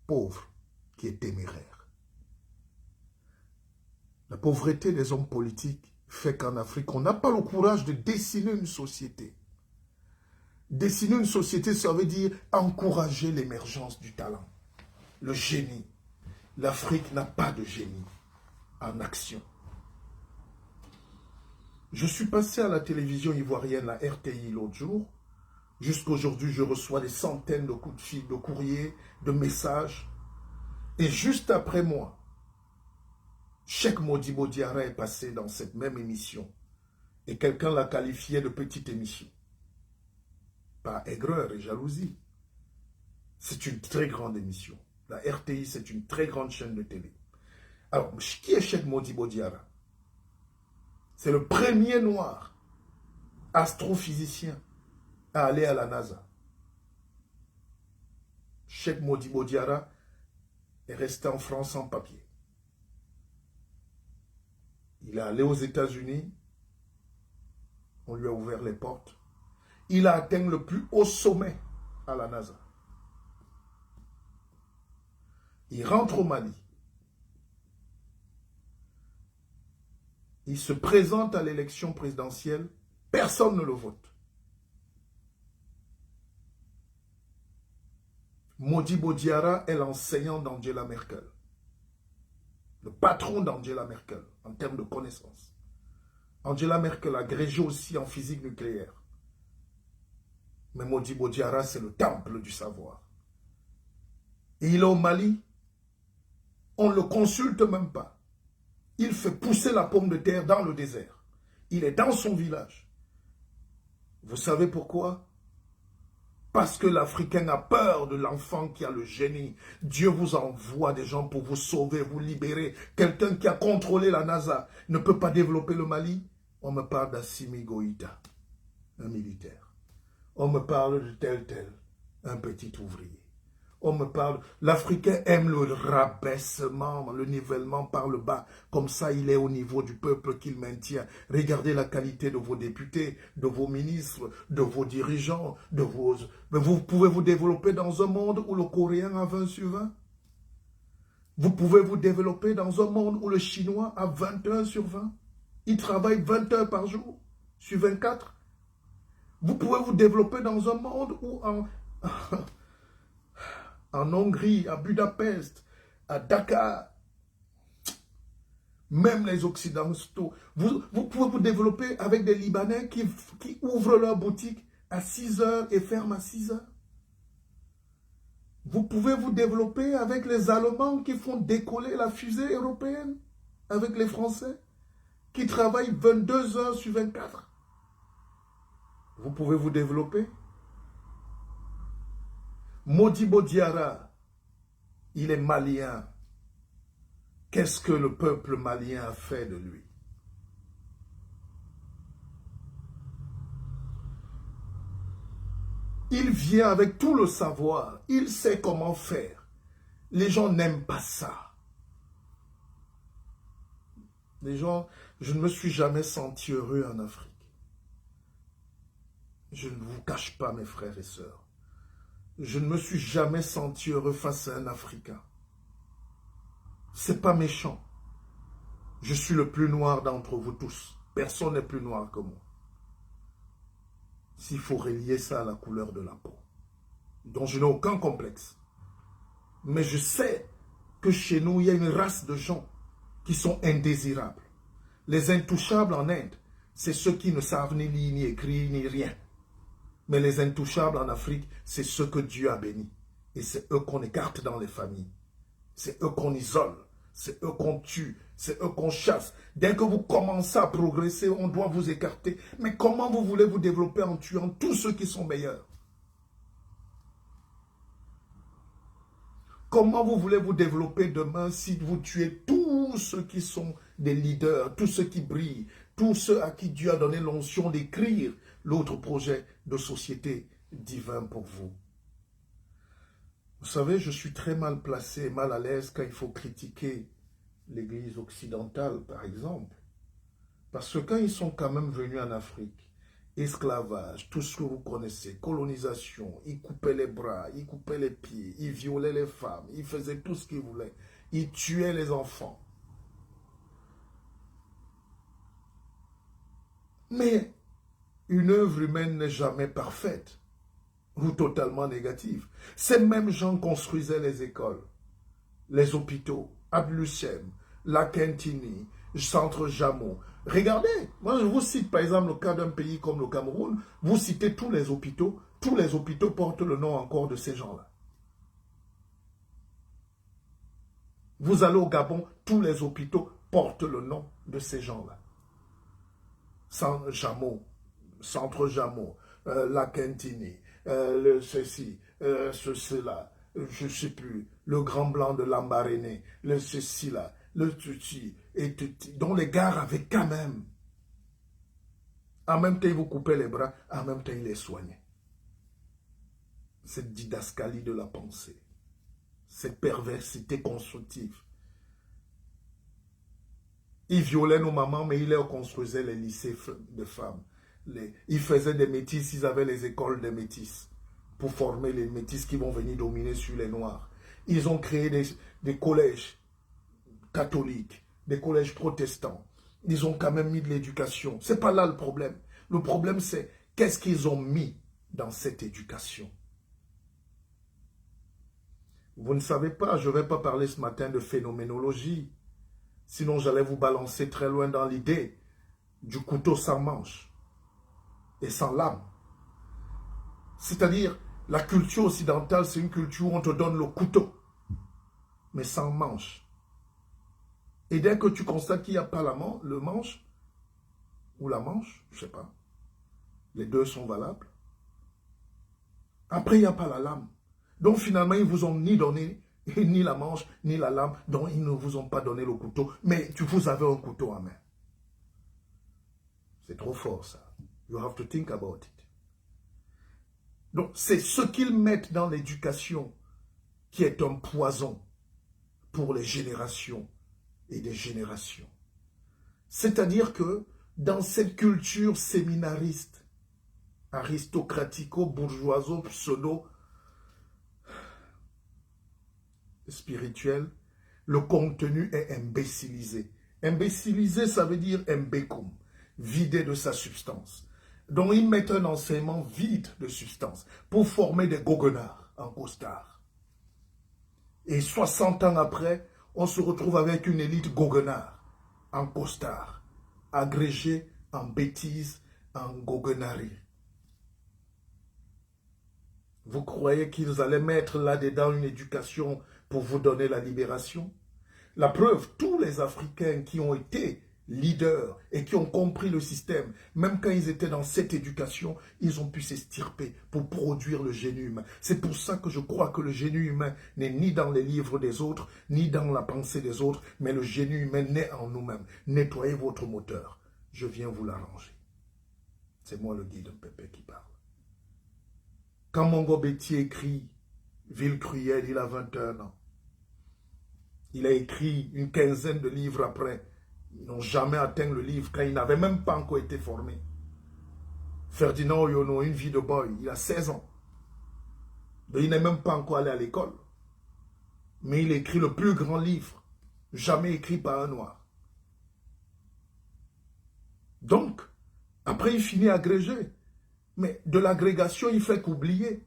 pauvre qui est téméraire. La pauvreté des hommes politiques fait qu'en Afrique, on n'a pas le courage de dessiner une société. Dessiner une société, ça veut dire encourager l'émergence du talent, le génie. L'Afrique n'a pas de génie en action. Je suis passé à la télévision ivoirienne, la RTI, l'autre jour. Jusqu'à aujourd'hui, je reçois des centaines de coups de fil, de courriers, de messages. Et juste après moi, Cheikh Modibo Diarra est passé dans cette même émission. Et quelqu'un l'a qualifié de petite émission. Par aigreur et jalousie. C'est une très grande émission. La RTI, c'est une très grande chaîne de télé. Alors, qui est Cheikh Modibo Diarra? C'est le premier noir astrophysicien à aller à la NASA. Cheikh Modibo Diarra est resté en France sans papier. Il est allé aux États-Unis. On lui a ouvert les portes. Il a atteint le plus haut sommet à la NASA. Il rentre au Mali. Il se présente à l'élection présidentielle. Personne ne le vote. Modibo Diarra est l'enseignant d'Angela Merkel. Le patron d'Angela Merkel en termes de connaissances. Angela Merkel a agrégé aussi en physique nucléaire. Mais Modibo Diarra, c'est le temple du savoir. Et il est au Mali. On ne le consulte même pas. Il fait pousser la pomme de terre dans le désert. Il est dans son village. Vous savez pourquoi? Parce que l'Africain a peur de l'enfant qui a le génie. Dieu vous envoie des gens pour vous sauver, vous libérer. Quelqu'un qui a contrôlé la NASA ne peut pas développer le Mali. On me parle d'Assimi Goïta, un militaire. On me parle de tel, un petit ouvrier. On me parle, l'Africain aime le rabaissement, le nivellement par le bas. Comme ça, il est au niveau du peuple qu'il maintient. Regardez la qualité de vos députés, de vos ministres, de vos dirigeants, de vos... Mais vous pouvez vous développer dans un monde où le Coréen a 20 sur 20. Vous pouvez vous développer dans un monde où le Chinois a 21 sur 20. Il travaille 20 heures par jour, sur 24. Vous pouvez vous développer dans un monde où en Hongrie, à Budapest, à Dakar, même les Occidentaux, vous pouvez vous développer avec des Libanais qui ouvrent leur boutique à 6 heures et ferment à 6 heures. Vous pouvez vous développer avec les Allemands qui font décoller la fusée européenne, avec les Français qui travaillent 22 heures sur 24. Vous pouvez vous développer. Modibo Diarra, il est malien. Qu'est-ce que le peuple malien a fait de lui? Il vient avec tout le savoir. Il sait comment faire. Les gens n'aiment pas ça. Les gens, je ne me suis jamais senti heureux en Afrique. Je ne vous cache pas, mes frères et sœurs. Je ne me suis jamais senti heureux face à un Africain. C'est pas méchant. Je suis le plus noir d'entre vous tous. Personne n'est plus noir que moi. S'il faut relier ça à la couleur de la peau, dont je n'ai aucun complexe. Mais je sais que chez nous, il y a une race de gens qui sont indésirables. Les intouchables en Inde, c'est ceux qui ne savent ni lire, ni écrire, ni rien. Mais les intouchables en Afrique, c'est ceux que Dieu a bénis. Et c'est eux qu'on écarte dans les familles. C'est eux qu'on isole. C'est eux qu'on tue. C'est eux qu'on chasse. Dès que vous commencez à progresser, on doit vous écarter. Mais comment vous voulez vous développer en tuant tous ceux qui sont meilleurs? Comment vous voulez vous développer demain si vous tuez tous ceux qui sont des leaders, tous ceux qui brillent, tous ceux à qui Dieu a donné l'onction d'écrire l'autre projet de société divin pour vous? Vous savez, je suis très mal placé, mal à l'aise quand il faut critiquer l'Église occidentale, par exemple. Parce que quand ils sont quand même venus en Afrique, esclavage, tout ce que vous connaissez, colonisation, ils coupaient les bras, ils coupaient les pieds, ils violaient les femmes, ils faisaient tout ce qu'ils voulaient, ils tuaient les enfants. Mais une œuvre humaine n'est jamais parfaite ou totalement négative. Ces mêmes gens construisaient les écoles, les hôpitaux, Abluchem, la Quintini, Centre Jameau. Regardez, moi je vous cite par exemple le cas d'un pays comme le Cameroun, vous citez tous les hôpitaux portent le nom encore de ces gens-là. Vous allez au Gabon, tous les hôpitaux portent le nom de ces gens-là. Jameau, Centre Jameau, la Quintini, ceci, ceci-là, je ne sais plus, le Grand Blanc de Lambaréné, le ceci-là, le tuti, et tuti, dont les gars avaient quand même. En même temps, ils vous coupaient les bras, en même temps, ils les soignaient. Cette didascalie de la pensée, cette perversité constructive. Ils violaient nos mamans, mais ils leur construisaient les lycées de femmes. Ils faisaient des métis, ils avaient les écoles des métis pour former les métis qui vont venir dominer sur les noirs. Ils ont créé des collèges catholiques, des collèges protestants. Ils ont quand même mis de l'éducation. Ce n'est pas là le problème. Le problème, c'est qu'est-ce qu'ils ont mis dans cette éducation. Vous ne savez pas, je ne vais pas parler ce matin de phénoménologie. Sinon, j'allais vous balancer très loin dans l'idée du couteau sans manche et sans lame. C'est-à-dire, la culture occidentale, c'est une culture où on te donne le couteau, mais sans manche. Et dès que tu constates qu'il n'y a pas le manche, ou la manche, je ne sais pas, les deux sont valables. Après, il n'y a pas la lame. Donc finalement, ils ne vous ont ni donné ni la manche, ni la lame, donc ils ne vous ont pas donné le couteau, mais vous avez un couteau en main. C'est trop fort ça. You have to think about it. Donc c'est ce qu'ils mettent dans l'éducation qui est un poison pour les générations et des générations. C'est-à-dire que dans cette culture séminariste, aristocratico-bourgeoiso, pseudo, spirituel, le contenu est imbécilisé. Imbécilisé, ça veut dire imbécum, vidé de sa substance. Donc ils mettent un enseignement vide de substance pour former des goguenards en costard. Et 60 ans après, on se retrouve avec une élite goguenard en costard, agrégée en bêtises, en goguenarie. Vous croyez qu'ils allaient mettre là-dedans une éducation pour vous donner la libération? La preuve, tous les Africains qui ont été leaders et qui ont compris le système, même quand ils étaient dans cette éducation, ils ont pu s'extirper pour produire le génie humain. C'est pour ça que je crois que le génie humain n'est ni dans les livres des autres, ni dans la pensée des autres, mais le génie humain naît en nous-mêmes. Nettoyez votre moteur. Je viens vous l'arranger. C'est moi le guide Pépé qui parle. Quand Mongo Betty écrit Ville cruelle, il a 21 ans. Il a écrit une quinzaine de livres après. Ils n'ont jamais atteint le livre quand il n'avait même pas encore été formé. Ferdinand Oyono, Une vie de boy, il a 16 ans. Mais il n'est même pas encore allé à l'école. Mais il écrit le plus grand livre jamais écrit par un noir. Donc, après il finit agrégé. Mais de l'agrégation, il fait qu'oublier.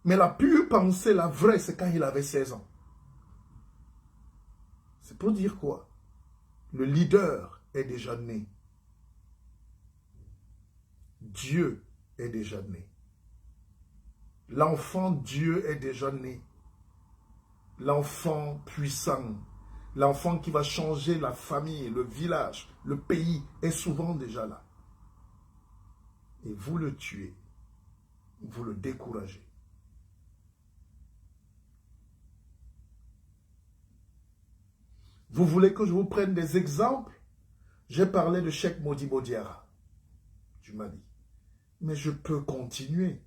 Mais la pure pensée, la vraie, c'est quand il avait 16 ans. C'est pour dire quoi? Le leader est déjà né. Dieu est déjà né. L'enfant Dieu est déjà né. L'enfant puissant, l'enfant qui va changer la famille, le village, le pays, est souvent déjà là. Et vous le tuez, vous le découragez. Vous voulez que je vous prenne des exemples? J'ai parlé de Cheikh Modibo Diarra du Mali. Mais je peux continuer.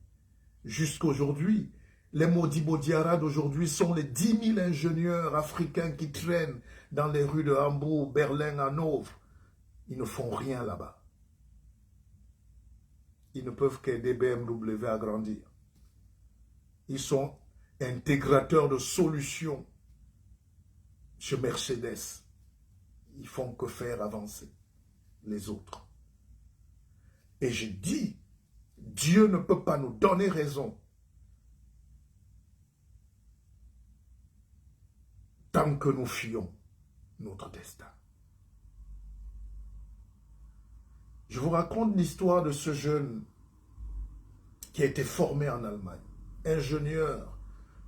Jusqu'aujourd'hui, Les Modibo Diarra d'aujourd'hui sont les 10 000 ingénieurs africains qui traînent dans les rues de Hambourg, Berlin, Hanovre. Ils ne font rien là-bas. Ils ne peuvent qu'aider BMW à grandir. Ils sont intégrateurs de solutions chez Mercedes. Ils font que faire avancer les autres. Et je dis, Dieu ne peut pas nous donner raison tant que nous fuyons notre destin. Je vous raconte l'histoire de ce jeune qui a été formé en Allemagne, ingénieur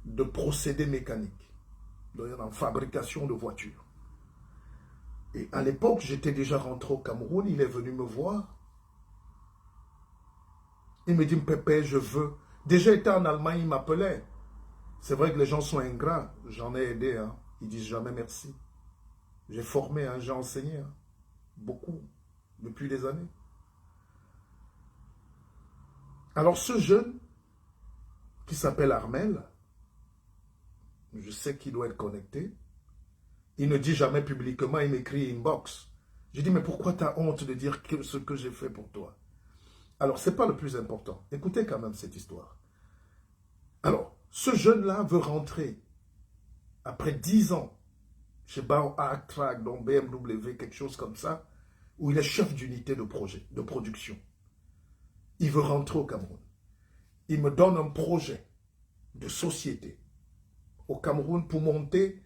de procédés mécaniques, en fabrication de voitures. Et à l'époque, j'étais déjà rentré au Cameroun, il est venu me voir. Il me dit, Pépé, je veux. Déjà été en Allemagne, il m'appelait. C'est vrai que les gens sont ingrats, j'en ai aidé, hein. Ils disent jamais merci. J'ai formé, hein, j'ai enseigné, hein, beaucoup, depuis des années. Alors ce jeune, qui s'appelle Armel, je sais qu'il doit être connecté, il ne dit jamais publiquement, il m'écrit inbox. Je dis, mais pourquoi tu as honte de dire ce que j'ai fait pour toi? Alors, ce n'est pas le plus important. Écoutez quand même cette histoire. Alors, ce jeune-là veut rentrer, après 10 ans, chez Bao Track, dans BMW, quelque chose comme ça, où il est chef d'unité de projet, de production. Il veut rentrer au Cameroun. Il me donne un projet de société au Cameroun pour monter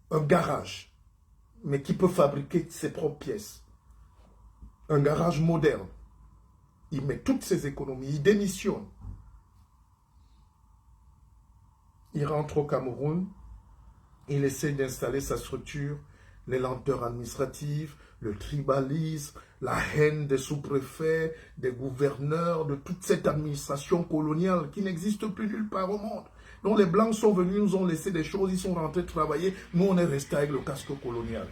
un garage, mais qui peut fabriquer ses propres pièces. Un garage moderne. Il met toutes ses économies, il démissionne. Il rentre au Cameroun, il essaie d'installer sa structure, les lenteurs administratives, le tribalisme, la haine des sous-préfets, des gouverneurs, de toute cette administration coloniale qui n'existe plus nulle part au monde. Donc les Blancs sont venus, nous ont laissé des choses, ils sont rentrés travailler, nous on est restés avec le casque colonial.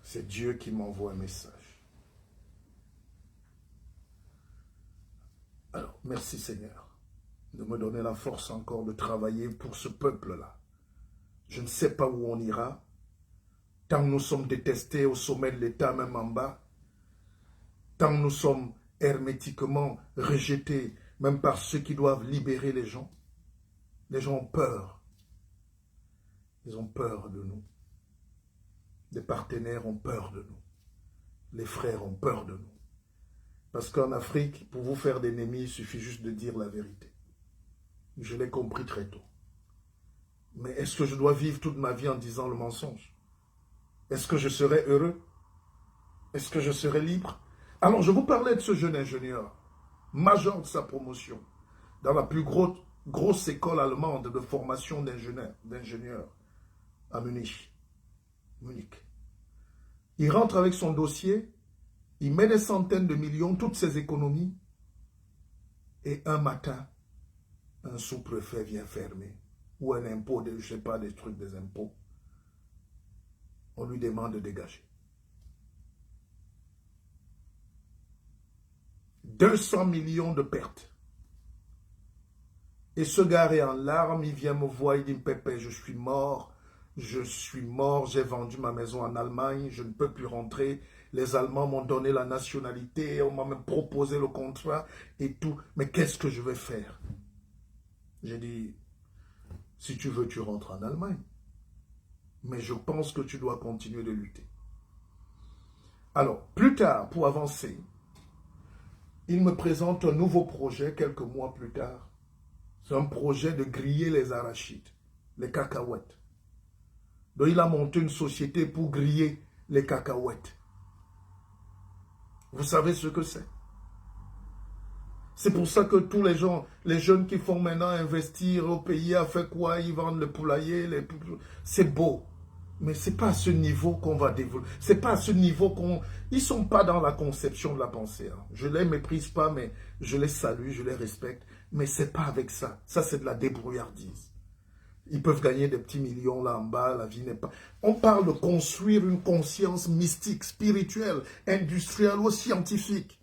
C'est Dieu qui m'envoie un message. Alors, merci Seigneur de me donner la force encore de travailler pour ce peuple-là. Je ne sais pas où on ira, tant nous sommes détestés au sommet de l'État, même en bas, tant nous sommes hermétiquement rejetés, même par ceux qui doivent libérer les gens. Les gens ont peur. Ils ont peur de nous. Les partenaires ont peur de nous. Les frères ont peur de nous. Parce qu'en Afrique, pour vous faire d'ennemis, il suffit juste de dire la vérité. Je l'ai compris très tôt. Mais est-ce que je dois vivre toute ma vie en disant le mensonge? Est-ce que je serai heureux? Est-ce que je serai libre? Alors, je vous parlais de ce jeune ingénieur, major de sa promotion, dans la plus grosse école allemande de formation d'ingénieurs à Munich. Il rentre avec son dossier, il met des centaines de millions, toutes ses économies, et un matin, un sous-préfet vient fermer, ou un impôt, je ne sais pas, des trucs des impôts. On lui demande de dégager. 200 millions de pertes. Et ce gars est en larmes, il vient me voir, il dit, Pépé, je suis mort, j'ai vendu ma maison en Allemagne, je ne peux plus rentrer. Les Allemands m'ont donné la nationalité, on m'a même proposé le contrat et tout. Mais qu'est-ce que je vais faire? J'ai dit, si tu veux, tu rentres en Allemagne. Mais je pense que tu dois continuer de lutter. Alors, plus tard, pour avancer, il me présente un nouveau projet quelques mois plus tard. C'est un projet de griller les arachides, les cacahuètes. Donc il a monté une société pour griller les cacahuètes. Vous savez ce que c'est? C'est pour ça que tous les gens, les jeunes qui font maintenant investir au pays, à faire quoi? Ils vendent le poulailler, c'est beau. Mais ce n'est pas à ce niveau qu'on va développer. C'est pas à ce niveau qu'on... Ils ne sont pas dans la conception de la pensée. Hein. Je ne les méprise pas, mais je les salue, je les respecte. Mais ce n'est pas avec ça. Ça, c'est de la débrouillardise. Ils peuvent gagner des petits millions là en bas, la vie n'est pas... On parle de construire une conscience mystique, spirituelle, industrielle ou scientifique.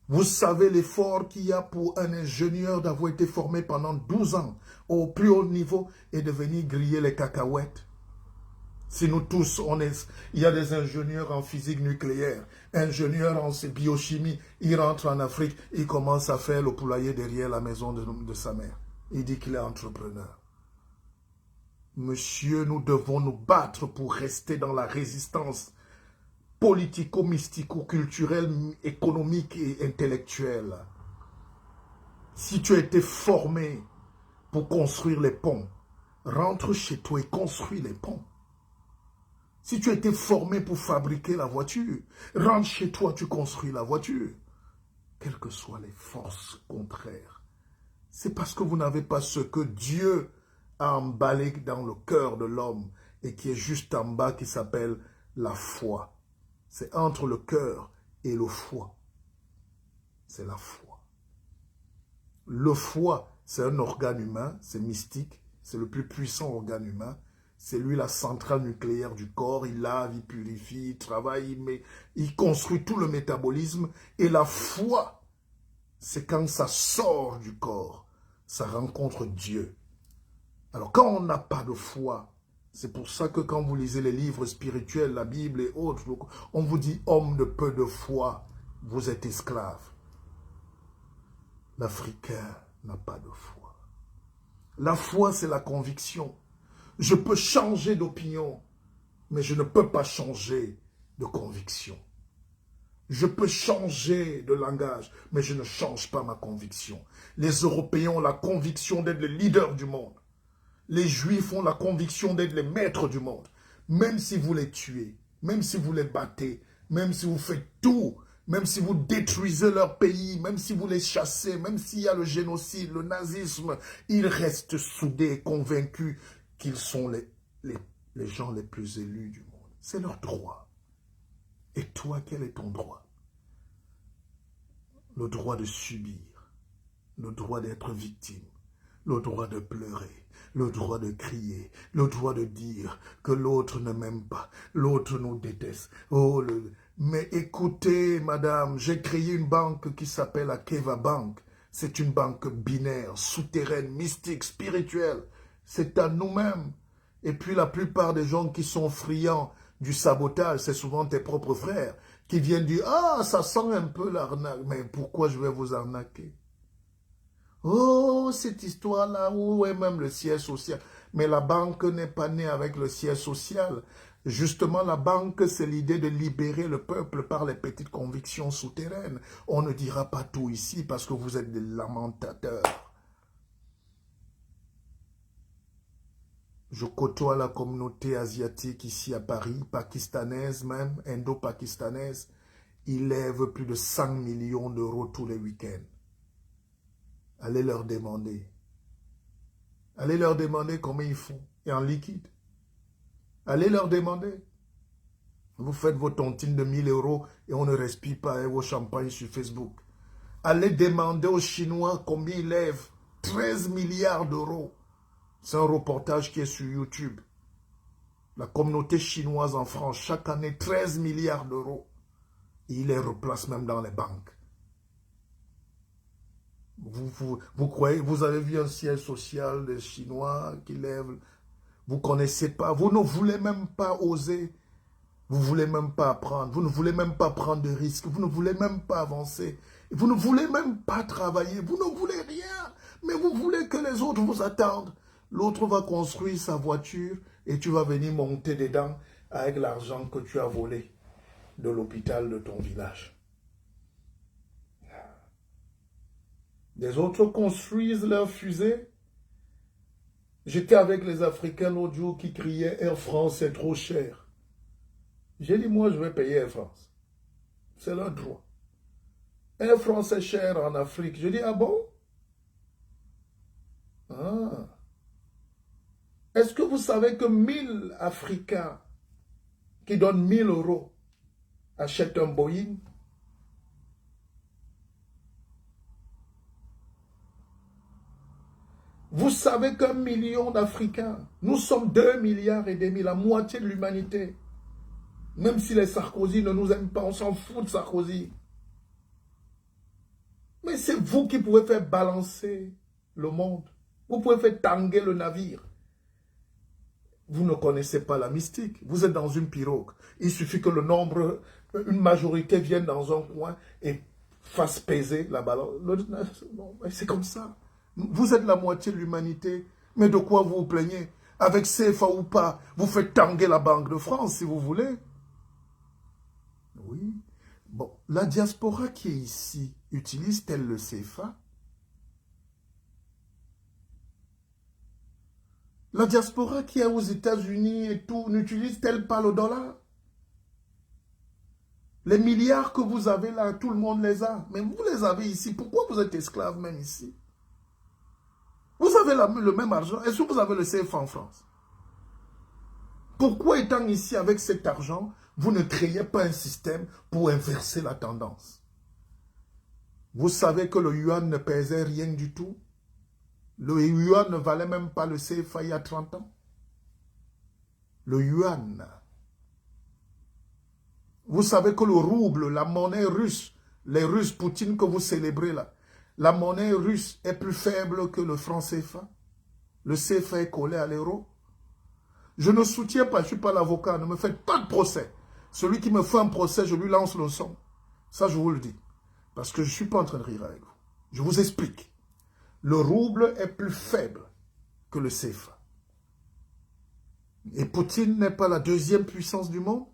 Vous savez l'effort qu'il y a pour un ingénieur d'avoir été formé pendant 12 ans au plus haut niveau et de venir griller les cacahuètes. Si nous tous, il y a des ingénieurs en physique nucléaire, ingénieurs en biochimie, ils rentrent en Afrique, ils commencent à faire le poulailler derrière la maison de sa mère. Il dit qu'il est entrepreneur. Monsieur, nous devons nous battre pour rester dans la résistance politico-mystico-culturelle, économique et intellectuelle. Si tu as été formé pour construire les ponts, rentre chez toi et construis les ponts. Si tu as été formé pour fabriquer la voiture, rentre chez toi, tu construis la voiture. Quelles que soient les forces contraires, c'est parce que vous n'avez pas ce que Dieu a emballé dans le cœur de l'homme et qui est juste en bas, qui s'appelle la foi. C'est entre le cœur et le foie. C'est la foi. Le foie, c'est un organe humain, c'est mystique, c'est le plus puissant organe humain. C'est lui la centrale nucléaire du corps, il lave, il purifie, il travaille, il construit tout le métabolisme. Et la foi, c'est quand ça sort du corps, ça rencontre Dieu. Alors quand on n'a pas de foi, c'est pour ça que quand vous lisez les livres spirituels, la Bible et autres, on vous dit homme de peu de foi, vous êtes esclave. L'Africain n'a pas de foi. La foi, c'est la conviction. Je peux changer d'opinion, mais je ne peux pas changer de conviction. Je peux changer de langage, mais je ne change pas ma conviction. Les Européens ont la conviction d'être les leaders du monde. Les Juifs ont la conviction d'être les maîtres du monde. Même si vous les tuez, même si vous les battez, même si vous faites tout, même si vous détruisez leur pays, même si vous les chassez, même s'il y a le génocide, le nazisme, ils restent soudés et convaincus qu'ils sont les gens les plus élus du monde. C'est leur droit. Et toi, quel est ton droit? Le droit de subir, le droit d'être victime, le droit de pleurer, le droit de crier, le droit de dire que l'autre ne m'aime pas, l'autre nous déteste. Oh, mais écoutez, madame, j'ai créé une banque qui s'appelle Akeva Bank. C'est une banque binaire, souterraine, mystique, spirituelle. C'est à nous-mêmes. Et puis la plupart des gens qui sont friands du sabotage, c'est souvent tes propres frères qui viennent dire « Ah, ça sent un peu l'arnaque. » Mais pourquoi je vais vous arnaquer? Oh, cette histoire-là, où est même le siège social? Mais la banque n'est pas née avec le siège social. Justement, la banque, c'est l'idée de libérer le peuple par les petites convictions souterraines. On ne dira pas tout ici parce que vous êtes des lamentateurs. Je côtoie la communauté asiatique ici à Paris, pakistanaise même, indo-pakistanaise. Ils lèvent plus de 100 millions d'euros tous les week-ends. Allez leur demander. Allez leur demander comment ils font. Et en liquide. Allez leur demander. Vous faites vos tontines de 1000 euros et on ne respire pas vos champagnes sur Facebook. Allez demander aux Chinois combien ils lèvent. 13 milliards d'euros. C'est un reportage qui est sur YouTube. La communauté chinoise en France, chaque année, 13 milliards d'euros. Et ils les replacent même dans les banques. Vous croyez, vous avez vu un siège social des Chinois qui lève, vous ne connaissez pas, vous ne voulez même pas oser, vous ne voulez même pas apprendre, vous ne voulez même pas prendre de risques, vous ne voulez même pas avancer, vous ne voulez même pas travailler, vous ne voulez rien, mais vous voulez que les autres vous attendent. L'autre va construire sa voiture et tu vas venir monter dedans avec l'argent que tu as volé de l'hôpital de ton village. Les autres construisent leurs fusées. J'étais avec les Africains l'autre jour qui criaient « Air France, c'est trop cher ». J'ai dit « Moi, je vais payer Air France ». C'est leur droit. Air France est cher en Afrique. Je dis « Ah bon ?» Ah. Est-ce que vous savez que 1000 Africains qui donnent 1000 € achètent un Boeing? Vous savez qu'1 million d'Africains, nous sommes 2,5 milliards, la moitié de l'humanité. Même si les Sarkozy ne nous aiment pas, on s'en fout de Sarkozy. Mais c'est vous qui pouvez faire balancer le monde. Vous pouvez faire tanguer le navire. Vous ne connaissez pas la mystique. Vous êtes dans une pirogue. Il suffit que le nombre, une majorité vienne dans un coin et fasse peser la balance. C'est comme ça. Vous êtes la moitié de l'humanité. Mais de quoi vous vous plaignez? Avec CFA ou pas, vous faites tanguer la Banque de France si vous voulez. Oui. Bon, la diaspora qui est ici, utilise-t-elle le CFA? La diaspora qui est aux États-Unis et tout, n'utilise-t-elle pas le dollar? Les milliards que vous avez là, tout le monde les a. Mais vous les avez ici. Pourquoi vous êtes esclaves même ici? Vous avez le même argent. Est-ce que vous avez le CFA en France? Pourquoi étant ici avec cet argent, vous ne créez pas un système pour inverser la tendance? Vous savez que le yuan ne pesait rien du tout? Le yuan ne valait même pas le CFA il y a 30 ans. Le yuan. Vous savez que le rouble, la monnaie russe, les Russes, Poutine que vous célébrez là, la monnaie russe est plus faible que le franc CFA. Le CFA est collé à l'euro. Je ne soutiens pas, je ne suis pas l'avocat, ne me faites pas de procès. Celui qui me fait un procès, je lui lance le son. Ça, je vous le dis. Parce que je ne suis pas en train de rire avec vous. Je vous explique. Le rouble est plus faible que le CFA. Et Poutine n'est pas la deuxième puissance du monde.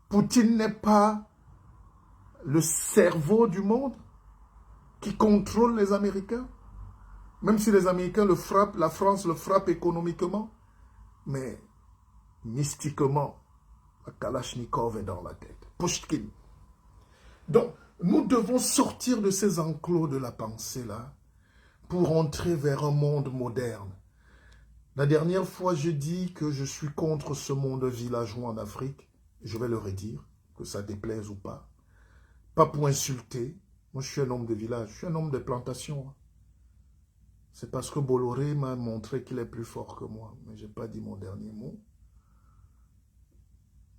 Poutine n'est pas le cerveau du monde qui contrôle les Américains. Même si les Américains le frappent, la France le frappe économiquement. Mais mystiquement, la Kalachnikov est dans la tête. Pushkin. Donc, nous devons sortir de ces enclos de la pensée-là pour entrer vers un monde moderne. La dernière fois, je dis que je suis contre ce monde villageois en Afrique. Je vais le redire, que ça déplaise ou pas. Pas pour insulter. Moi, je suis un homme de village. Je suis un homme de plantation. C'est parce que Bolloré m'a montré qu'il est plus fort que moi. Mais je n'ai pas dit mon dernier mot.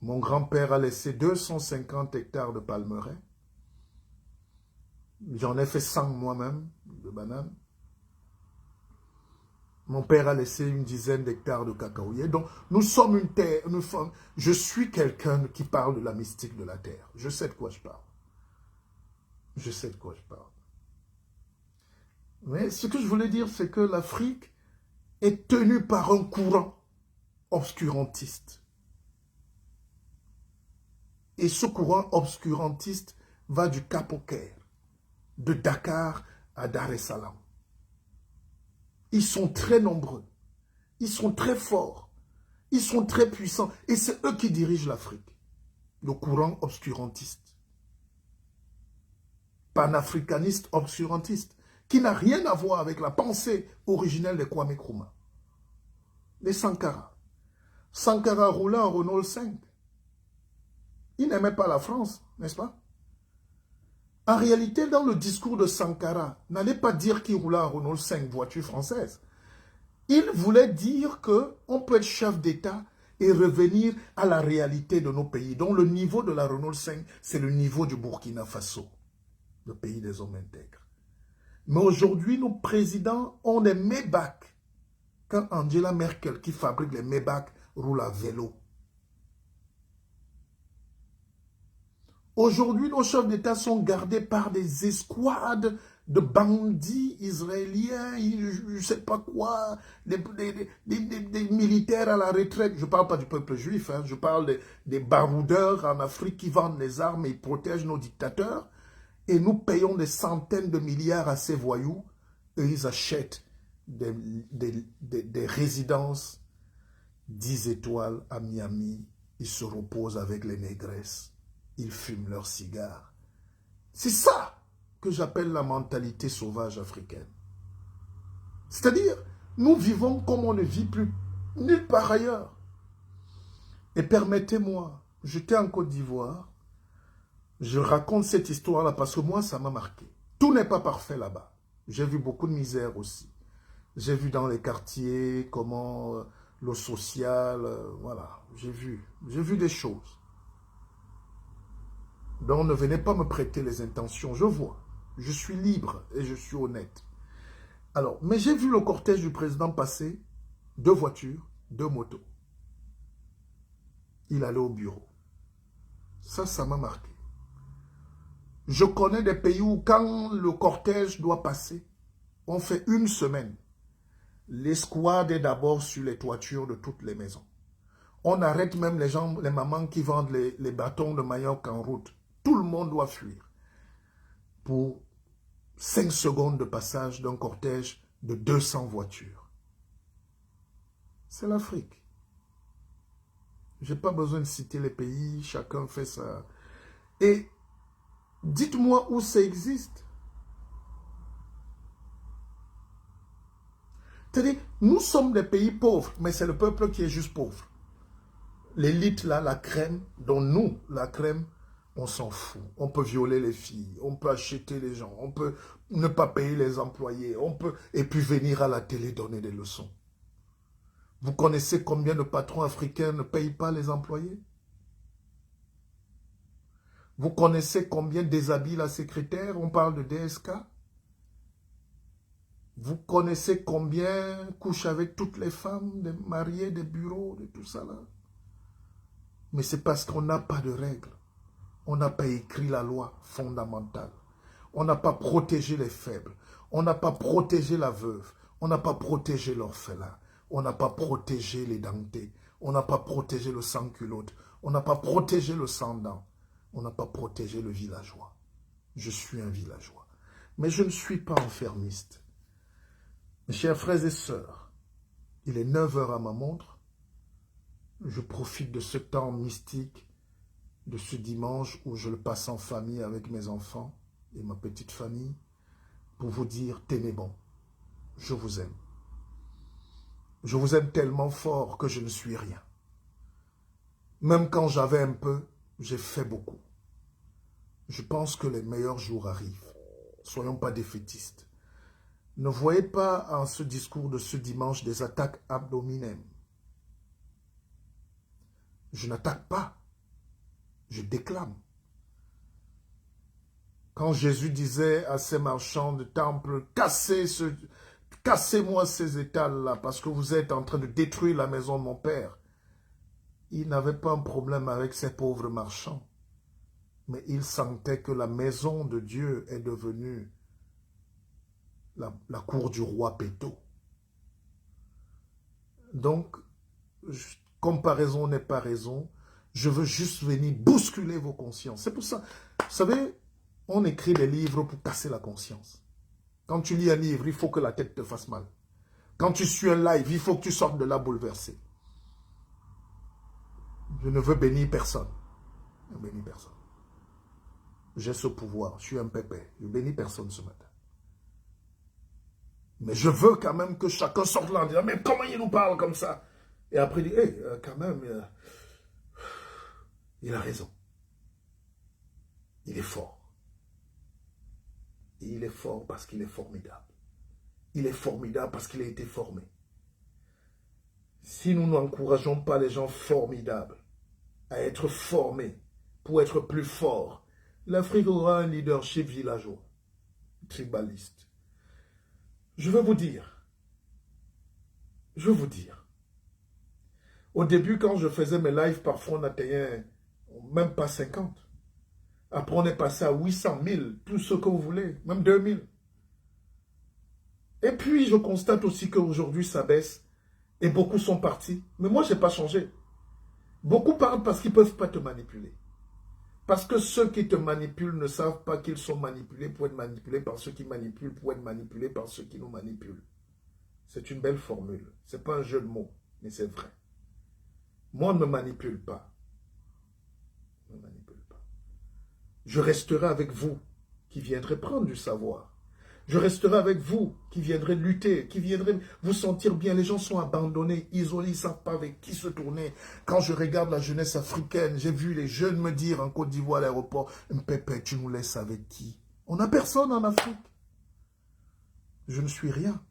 Mon grand-père a laissé 250 hectares de palmeraies. J'en ai fait 100 moi-même, de bananes. Mon père a laissé une dizaine d'hectares de cacaoyers. Donc, nous sommes une terre. Je suis quelqu'un qui parle de la mystique de la terre. Je sais de quoi je parle. Je sais de quoi je parle. Mais ce que je voulais dire, c'est que l'Afrique est tenue par un courant obscurantiste. Et ce courant obscurantiste va du Cap au Caire, de Dakar à Dar es Salaam. Ils sont très nombreux, ils sont très forts, ils sont très puissants. Et c'est eux qui dirigent l'Afrique, le courant obscurantiste. Panafricaniste obscurantiste, qui n'a rien à voir avec la pensée originelle de Kwame Nkrumah. Les Sankara. Sankara roulait en Renault 5. Il n'aimait pas la France, n'est-ce pas? En réalité, dans le discours de Sankara, n'allez pas dire qu'il roulait en Renault 5, voiture française. Il voulait dire qu'on peut être chef d'État et revenir à la réalité de nos pays. Donc le niveau de la Renault 5, c'est le niveau du Burkina Faso, le pays des hommes intègres. Mais aujourd'hui, nos présidents ont des Maybach. Quand Angela Merkel, qui fabrique les Maybach, roule à vélo. Aujourd'hui, nos chefs d'État sont gardés par des escouades de bandits israéliens, je ne sais pas quoi, des militaires à la retraite. Je ne parle pas du peuple juif, hein, je parle des baroudeurs en Afrique qui vendent les armes et protègent nos dictateurs. Et nous payons des centaines de milliards à ces voyous. Et ils achètent des résidences 10 étoiles à Miami. Ils se reposent avec les négresses. Ils fument leurs cigares. C'est ça que j'appelle la mentalité sauvage africaine. C'est-à-dire, Nous vivons comme on ne vit plus nulle part ailleurs. Et permettez-moi, j'étais en Côte d'Ivoire, je raconte cette histoire-là parce que moi, ça m'a marqué. Tout n'est pas parfait là-bas. J'ai vu beaucoup de misère aussi. J'ai vu dans les quartiers comment le social, voilà, j'ai vu des choses. Donc ne venez pas me prêter les intentions, je vois. Je suis libre et je suis honnête. Alors, mais j'ai vu le cortège du président passer, 2 voitures, 2 motos. Il allait au bureau. Ça m'a marqué. Je connais des pays où quand le cortège doit passer, on fait 1 semaine. L'escouade est d'abord sur les toitures de toutes les maisons. On arrête même les gens, les mamans qui vendent les bâtons de manioc en route. Tout le monde doit fuir pour 5 secondes de passage d'un cortège de 200 voitures. C'est l'Afrique. Je n'ai pas besoin de citer les pays, chacun fait ça. Et dites-moi où ça existe. C'est-à-dire, nous sommes des pays pauvres, mais c'est le peuple qui est juste pauvre. L'élite là, la crème, dont nous, la crème, on s'en fout. On peut violer les filles, on peut acheter les gens, on peut ne pas payer les employés, on peut et puis venir à la télé donner des leçons. Vous connaissez combien de patrons africains ne payent pas les employés? Vous connaissez combien déshabillent la secrétaire? On parle de DSK. Vous connaissez combien couchent avec toutes les femmes, des mariés, des bureaux, de tout ça là? Mais c'est parce qu'on n'a pas de règles. On n'a pas écrit la loi fondamentale. On n'a pas protégé les faibles. On n'a pas protégé la veuve. On n'a pas protégé l'orphelin. On n'a pas protégé les dentés. On n'a pas protégé le sans-culotte. On n'a pas protégé le sans-dents. On n'a pas protégé le villageois. Je suis un villageois. Mais je ne suis pas enfermiste. Mes chers frères et sœurs, il est 9 heures à ma montre. Je profite de ce temps mystique, de ce dimanche où je le passe en famille avec mes enfants et ma petite famille, pour vous dire, tenez bon, je vous aime. Je vous aime tellement fort que je ne suis rien. Même quand j'avais un peu, j'ai fait beaucoup. Je pense que les meilleurs jours arrivent. Soyons pas défaitistes. Ne voyez pas en ce discours de ce dimanche des attaques ad hominem. Je n'attaque pas. Je déclame. Quand Jésus disait à ces marchands de temple, cassez-moi ces étals-là parce que vous êtes en train de détruire la maison de mon Père. Il n'avait pas un problème avec ces pauvres marchands. Mais il sentait que la maison de Dieu est devenue la cour du roi Péto. Donc, comparaison n'est pas raison. Je veux juste venir bousculer vos consciences. C'est pour ça, vous savez, on écrit des livres pour casser la conscience. Quand tu lis un livre, il faut que la tête te fasse mal. Quand tu suis un live, il faut que tu sortes de là bouleversé. Je ne veux bénir personne. Je ne bénis personne. J'ai ce pouvoir, je suis un pépé. Je ne bénis personne ce matin. Mais je veux quand même que chacun sorte là en disant, mais comment il nous parle comme ça? Et après il dit, hey, quand même, il a raison. Il est fort. Et il est fort parce qu'il est formidable. Il est formidable parce qu'il a été formé. Si nous n'encourageons pas les gens formidables à être formés pour être plus forts, l'Afrique aura un leadership villageois, tribaliste. Je veux vous dire, au début quand je faisais mes lives, parfois on atteignait même pas 50. Après on est passé à 800 000, tout ce que vous voulez, même 2000. Et puis je constate aussi qu'aujourd'hui ça baisse et beaucoup sont partis. Mais moi je n'ai pas changé. Beaucoup parlent parce qu'ils ne peuvent pas te manipuler. Parce que ceux qui te manipulent ne savent pas qu'ils sont manipulés pour être manipulés par ceux qui manipulent, pour être manipulés par ceux qui nous manipulent. C'est une belle formule. Ce n'est pas un jeu de mots, mais c'est vrai. Moi, ne me manipule pas. Ne me manipule pas. Je resterai avec vous qui viendrez prendre du savoir. Je resterai avec vous qui viendrez lutter, qui viendrez vous sentir bien. Les gens sont abandonnés, isolés, ils ne savent pas avec qui se tourner. Quand je regarde la jeunesse africaine, j'ai vu les jeunes me dire en Côte d'Ivoire à l'aéroport, « Mpépé, tu nous laisses avec qui ?» On n'a personne en Afrique. Je ne suis rien.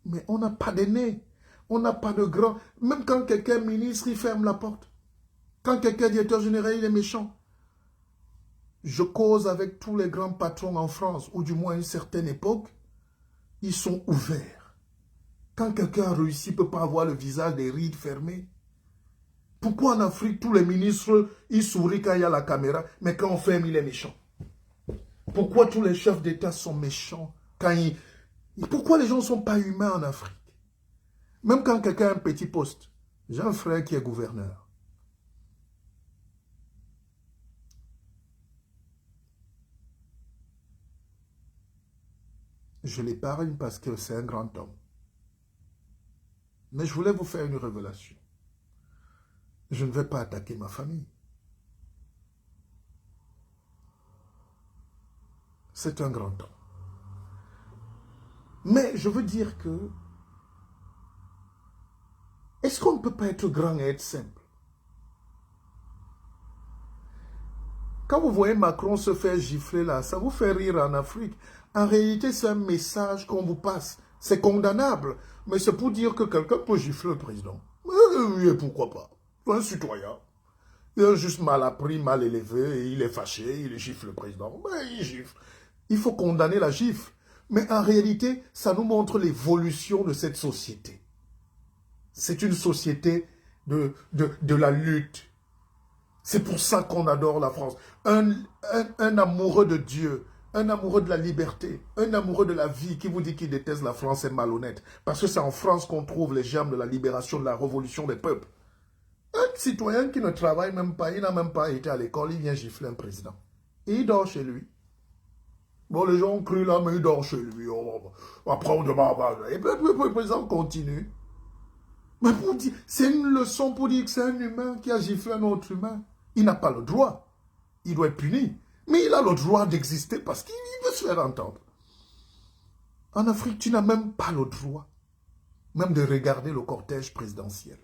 Mais on n'a pas d'aînés. On n'a pas de grands. Même quand quelqu'un est ministre, il ferme la porte. Quand quelqu'un est directeur général, il est méchant. Je cause avec tous les grands patrons en France, ou du moins à une certaine époque, ils sont ouverts. Quand quelqu'un a réussi, il ne peut pas avoir le visage des rides fermées. Pourquoi en Afrique, tous les ministres, ils sourient quand il y a la caméra, mais quand on ferme, il est méchant? Pourquoi tous les chefs d'État sont méchants quand Pourquoi les gens ne sont pas humains en Afrique? Même quand quelqu'un a un petit poste. J'ai un frère qui est gouverneur. Je l'épargne parce que c'est un grand homme. Mais je voulais vous faire une révélation. Je ne vais pas attaquer ma famille. C'est un grand homme. Mais je veux dire que est-ce qu'on ne peut pas être grand et être simple? Quand vous voyez Macron se faire gifler là, ça vous fait rire en Afrique. En réalité, c'est un message qu'on vous passe. C'est condamnable. Mais c'est pour dire que quelqu'un peut gifler le président. Oui, pourquoi pas? C'est un citoyen. Il est juste mal appris, mal élevé, et il est fâché, il gifle le président. Mais il gifle. Il faut condamner la gifle. Mais en réalité, ça nous montre l'évolution de cette société. C'est une société de la lutte. C'est pour ça qu'on adore la France. Un amoureux de Dieu, un amoureux de la liberté, un amoureux de la vie qui vous dit qu'il déteste la France est malhonnête. Parce que c'est en France qu'on trouve les germes de la libération, de la révolution des peuples. Un citoyen qui ne travaille même pas, il n'a même pas été à l'école, il vient gifler un président. Et il dort chez lui. Bon, les gens ont cru là, mais il dort chez lui. Après, on demande. Et puis, le président continue. Mais c'est une leçon pour dire que c'est un humain qui a giflé un autre humain. Il n'a pas le droit. Il doit être puni. Mais il a le droit d'exister parce qu'il veut se faire entendre. En Afrique, tu n'as même pas le droit même de regarder le cortège présidentiel.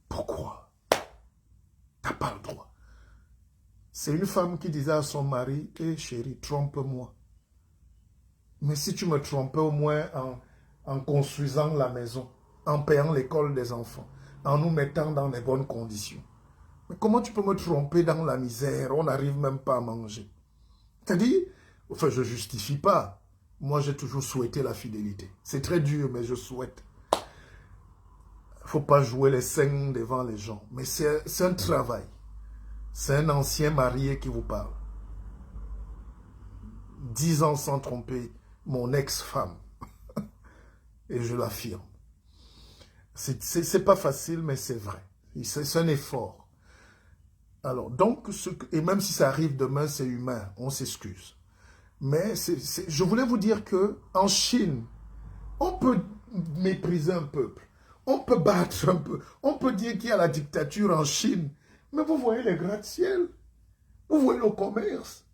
Pourquoi? Tu n'as pas le droit. C'est une femme qui disait à son mari, « Hé chérie, trompe-moi. Mais si tu me trompais au moins en construisant la maison, en payant l'école des enfants, en nous mettant dans les bonnes conditions. Mais comment tu peux me tromper dans la misère? On n'arrive même pas à manger. » C'est-à-dire, enfin, je ne justifie pas. Moi, j'ai toujours souhaité la fidélité. C'est très dur, mais je souhaite. Il ne faut pas jouer les saints devant les gens. Mais c'est un travail. C'est un ancien marié qui vous parle. 10 ans sans tromper mon ex-femme. Et je l'affirme. C'est pas facile, mais c'est vrai. C'est un effort. Alors, donc, et même si ça arrive demain, c'est humain, on s'excuse. Mais je voulais vous dire que en Chine, on peut mépriser un peuple, on peut battre un peu, on peut dire qu'il y a la dictature en Chine, mais vous voyez les gratte-ciel, vous voyez le commerce.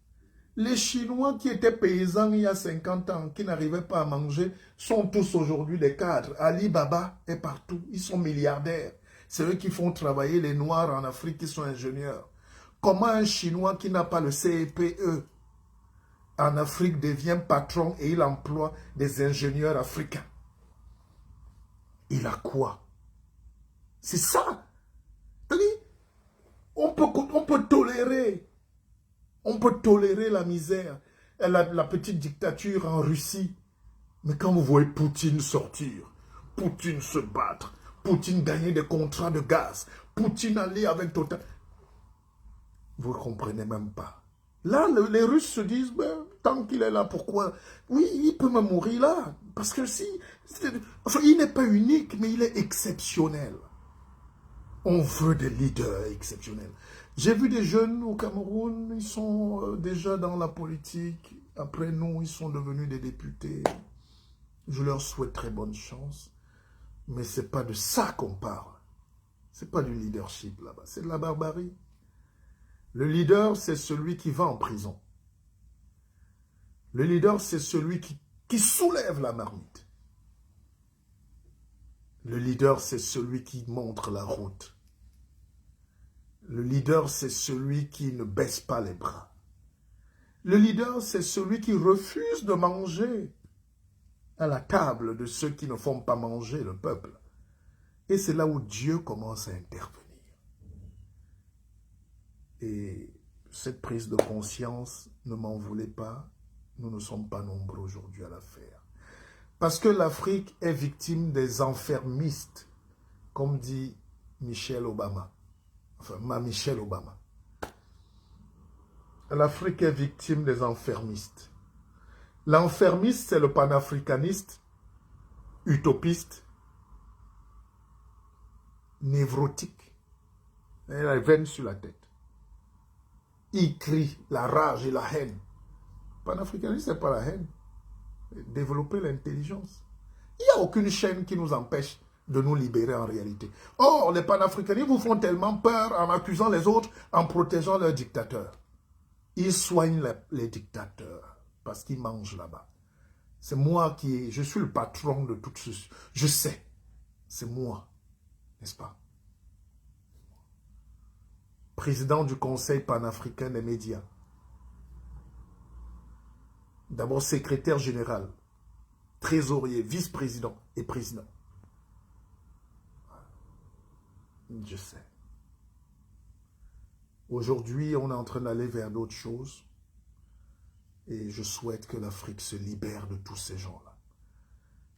Les Chinois qui étaient paysans il y a 50 ans, qui n'arrivaient pas à manger, sont tous aujourd'hui des cadres. Alibaba est partout, ils sont milliardaires. C'est eux qui font travailler les Noirs en Afrique qui sont ingénieurs. Comment un Chinois qui n'a pas le CPE en Afrique devient patron et il emploie des ingénieurs africains? Il a quoi? C'est ça. C'est-à-dire, on peut tolérer. On peut tolérer la misère, la petite dictature en Russie. Mais quand vous voyez Poutine sortir, Poutine se battre, Poutine gagner des contrats de gaz, Poutine aller avec Total, vous ne comprenez même pas. Là, les Russes se disent, ben, tant qu'il est là, pourquoi? Oui, il peut me mourir là. Parce que si, enfin, il n'est pas unique, mais il est exceptionnel. On veut des leaders exceptionnels. J'ai vu des jeunes au Cameroun, ils sont déjà dans la politique. Après nous, ils sont devenus des députés. Je leur souhaite très bonne chance. Mais ce n'est pas de ça qu'on parle. Ce n'est pas du leadership là-bas, c'est de la barbarie. Le leader, c'est celui qui va en prison. Le leader, c'est celui qui soulève la marmite. Le leader, c'est celui qui montre la route. Le leader, c'est celui qui ne baisse pas les bras. Le leader, c'est celui qui refuse de manger à la table de ceux qui ne font pas manger le peuple. Et c'est là où Dieu commence à intervenir. Et cette prise de conscience, ne m'en voulez pas, nous ne sommes pas nombreux aujourd'hui à la faire. Parce que l'Afrique est victime des enfermistes, comme dit Michelle Obama. Enfin, Michelle Obama. L'Afrique est victime des enfermistes. L'enfermiste, c'est le panafricaniste, utopiste, névrotique. Il a la veine sur la tête. Il crie la rage et la haine. Panafricaniste, ce n'est pas la haine. Développer l'intelligence. Il n'y a aucune chaîne qui nous empêche de nous libérer en réalité. Or, les panafricanistes vous font tellement peur en accusant les autres, en protégeant leurs dictateurs. Ils soignent les dictateurs parce qu'ils mangent là-bas. C'est moi je suis le patron de tout ceci. Je sais, c'est moi, n'est-ce pas? Président du Conseil panafricain des médias. D'abord secrétaire général, trésorier, vice-président et président. Je sais. Aujourd'hui, on est en train d'aller vers d'autres choses. Et je souhaite que l'Afrique se libère de tous ces gens-là.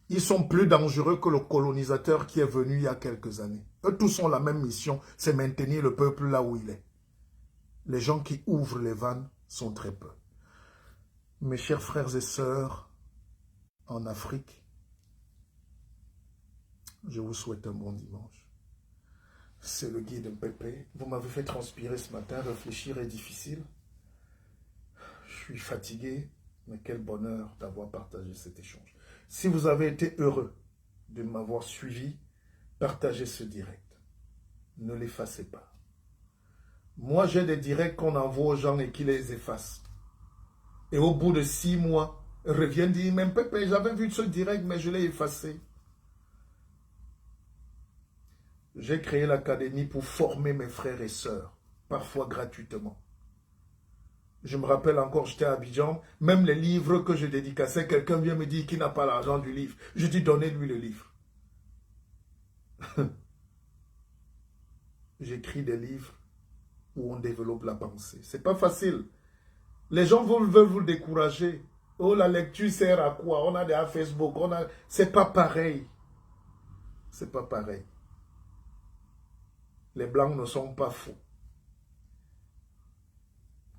Ils sont plus dangereux que le colonisateur qui est venu il y a quelques années. Eux tous ont la même mission, c'est maintenir le peuple là où il est. Les gens qui ouvrent les vannes sont très peu. Mes chers frères et sœurs en Afrique, je vous souhaite un bon dimanche. C'est le guide Pépé. Vous m'avez fait transpirer ce matin, réfléchir est difficile. Je suis fatigué, mais quel bonheur d'avoir partagé cet échange. Si vous avez été heureux de m'avoir suivi, partagez ce direct. Ne l'effacez pas. Moi, j'ai des directs qu'on envoie aux gens et qui les effacent. Et au bout de 6 mois, reviennent dire, même Pépé, j'avais vu ce direct, mais je l'ai effacé. J'ai créé l'académie pour former mes frères et sœurs, parfois gratuitement. Je me rappelle encore, j'étais à Abidjan, même les livres que je dédicaçais, quelqu'un vient me dire qu'il n'a pas l'argent du livre. Je dis, donnez-lui le livre. J'écris des livres où on développe la pensée. C'est pas facile. Les gens veulent vous décourager. Oh, la lecture sert à quoi? On a des Facebook, c'est pas pareil. C'est pas pareil. Les blancs ne sont pas fous.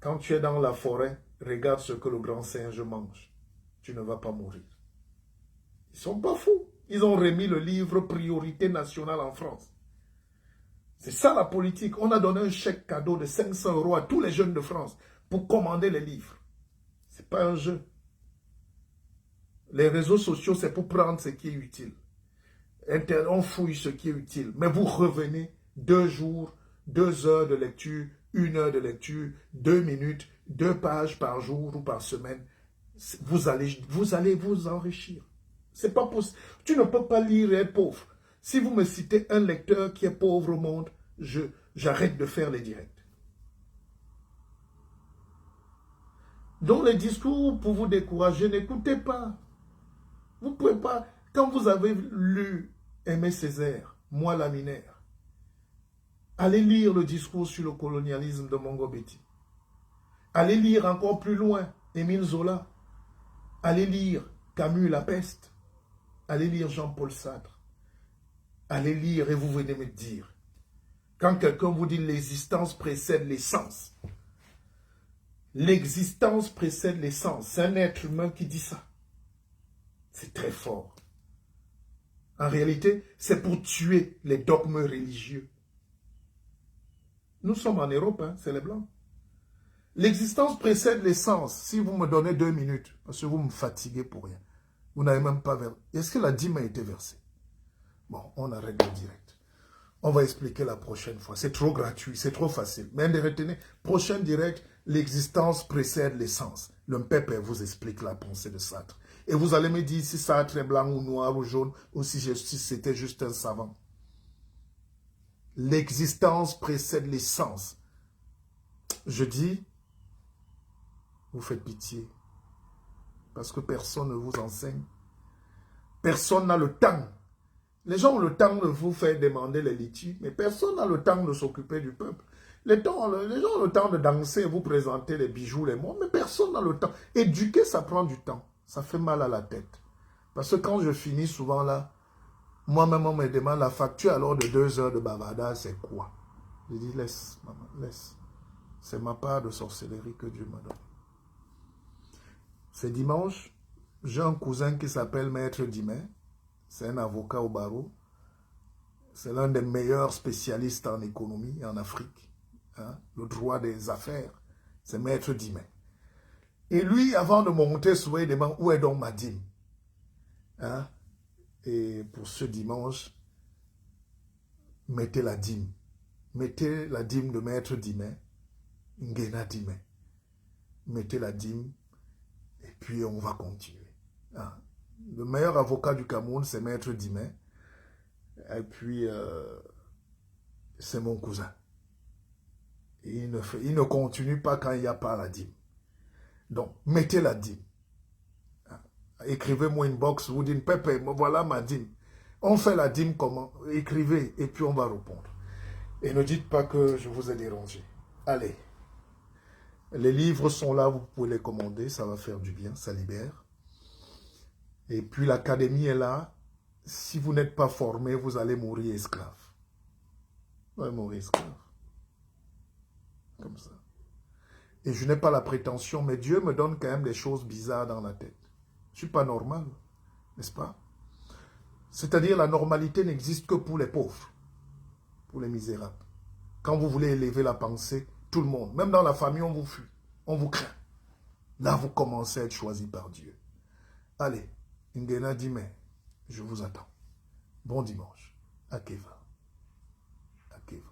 Quand tu es dans la forêt, regarde ce que le grand singe mange. Tu ne vas pas mourir. Ils ne sont pas fous. Ils ont remis le livre Priorité nationale en France. C'est ça la politique. On a donné un chèque cadeau de 500 € à tous les jeunes de France pour commander les livres. Ce n'est pas un jeu. Les réseaux sociaux, c'est pour prendre ce qui est utile. On fouille ce qui est utile. Mais vous revenez 2 jours, 2 heures de lecture, 1 heure de lecture, 2 minutes, 2 pages par jour ou par semaine. Vous allez vous enrichir. C'est pas possible. Tu ne peux pas lire et être pauvre. Si vous me citez un lecteur qui est pauvre au monde, j'arrête de faire les directs. Donc les discours pour vous décourager, n'écoutez pas. Vous ne pouvez pas. Quand vous avez lu Aimé Césaire, Moi Laminaire, allez lire le discours sur le colonialisme de Mongo Betty. Allez lire encore plus loin Émile Zola. Allez lire Camus La Peste. Allez lire Jean-Paul Sartre. Allez lire et vous venez me dire. Quand quelqu'un vous dit l'existence précède l'essence. L'existence précède l'essence. C'est un être humain qui dit ça. C'est très fort. En réalité, c'est pour tuer les dogmes religieux. Nous sommes en Europe, hein, c'est les Blancs. L'existence précède l'essence. Si vous me donnez 2 minutes, parce que vous me fatiguez pour rien. Vous n'avez même pas versé. Est-ce que la dîme a été versée? Bon, on arrête le direct. On va expliquer la prochaine fois. C'est trop gratuit, c'est trop facile. Mais retenez, prochain direct, l'existence précède l'essence. Le Mpépé vous explique la pensée de Sartre. Et vous allez me dire si Sartre est blanc ou noir ou jaune, ou si c'était juste un savant. L'existence précède l'essence. Je dis, vous faites pitié. Parce que personne ne vous enseigne. Personne n'a le temps. Les gens ont le temps de vous faire demander les litiges, mais personne n'a le temps de s'occuper du peuple. Les gens ont le temps de danser et vous présenter les bijoux, les mots, mais personne n'a le temps. Éduquer, ça prend du temps. Ça fait mal à la tête. Parce que quand je finis souvent là, moi-même, on me demande la facture alors de 2 heures de bavardage, c'est quoi? Je dis, laisse, maman, laisse. C'est ma part de sorcellerie que Dieu m'a donné. C'est dimanche, j'ai un cousin qui s'appelle Maître Dimet. C'est un avocat au barreau. C'est l'un des meilleurs spécialistes en économie en Afrique. Hein? Le droit des affaires, c'est Maître Dimet. Et lui, avant de monter, souvent, il demande où est donc ma dîme. Hein? Et pour ce dimanche, mettez la dîme. Mettez la dîme de Maître Dimet, Ngena Dimet. Mettez la dîme et puis on va continuer. Hein? Le meilleur avocat du Cameroun, c'est Maître Dimet. Et puis, c'est mon cousin. Et il ne continue pas quand il n'y a pas la dîme. Donc, mettez la dîme. Écrivez-moi une box, vous dites, Pépé, voilà ma dîme. On fait la dîme comment? Écrivez et puis on va répondre. Et ne dites pas que je vous ai dérangé. Allez. Les livres sont là, vous pouvez les commander, ça va faire du bien, ça libère. Et puis l'académie est là. Si vous n'êtes pas formé, vous allez mourir esclave. Vous allez mourir esclave. Comme ça. Et je n'ai pas la prétention, mais Dieu me donne quand même des choses bizarres dans la tête. Je ne suis pas normal, n'est-ce pas? C'est-à-dire la normalité n'existe que pour les pauvres, pour les misérables. Quand vous voulez élever la pensée, tout le monde, même dans la famille, on vous fuit, on vous craint. Là, vous commencez à être choisi par Dieu. Allez, Ngena Dimet, je vous attends. Bon dimanche. Akeva. Akeva.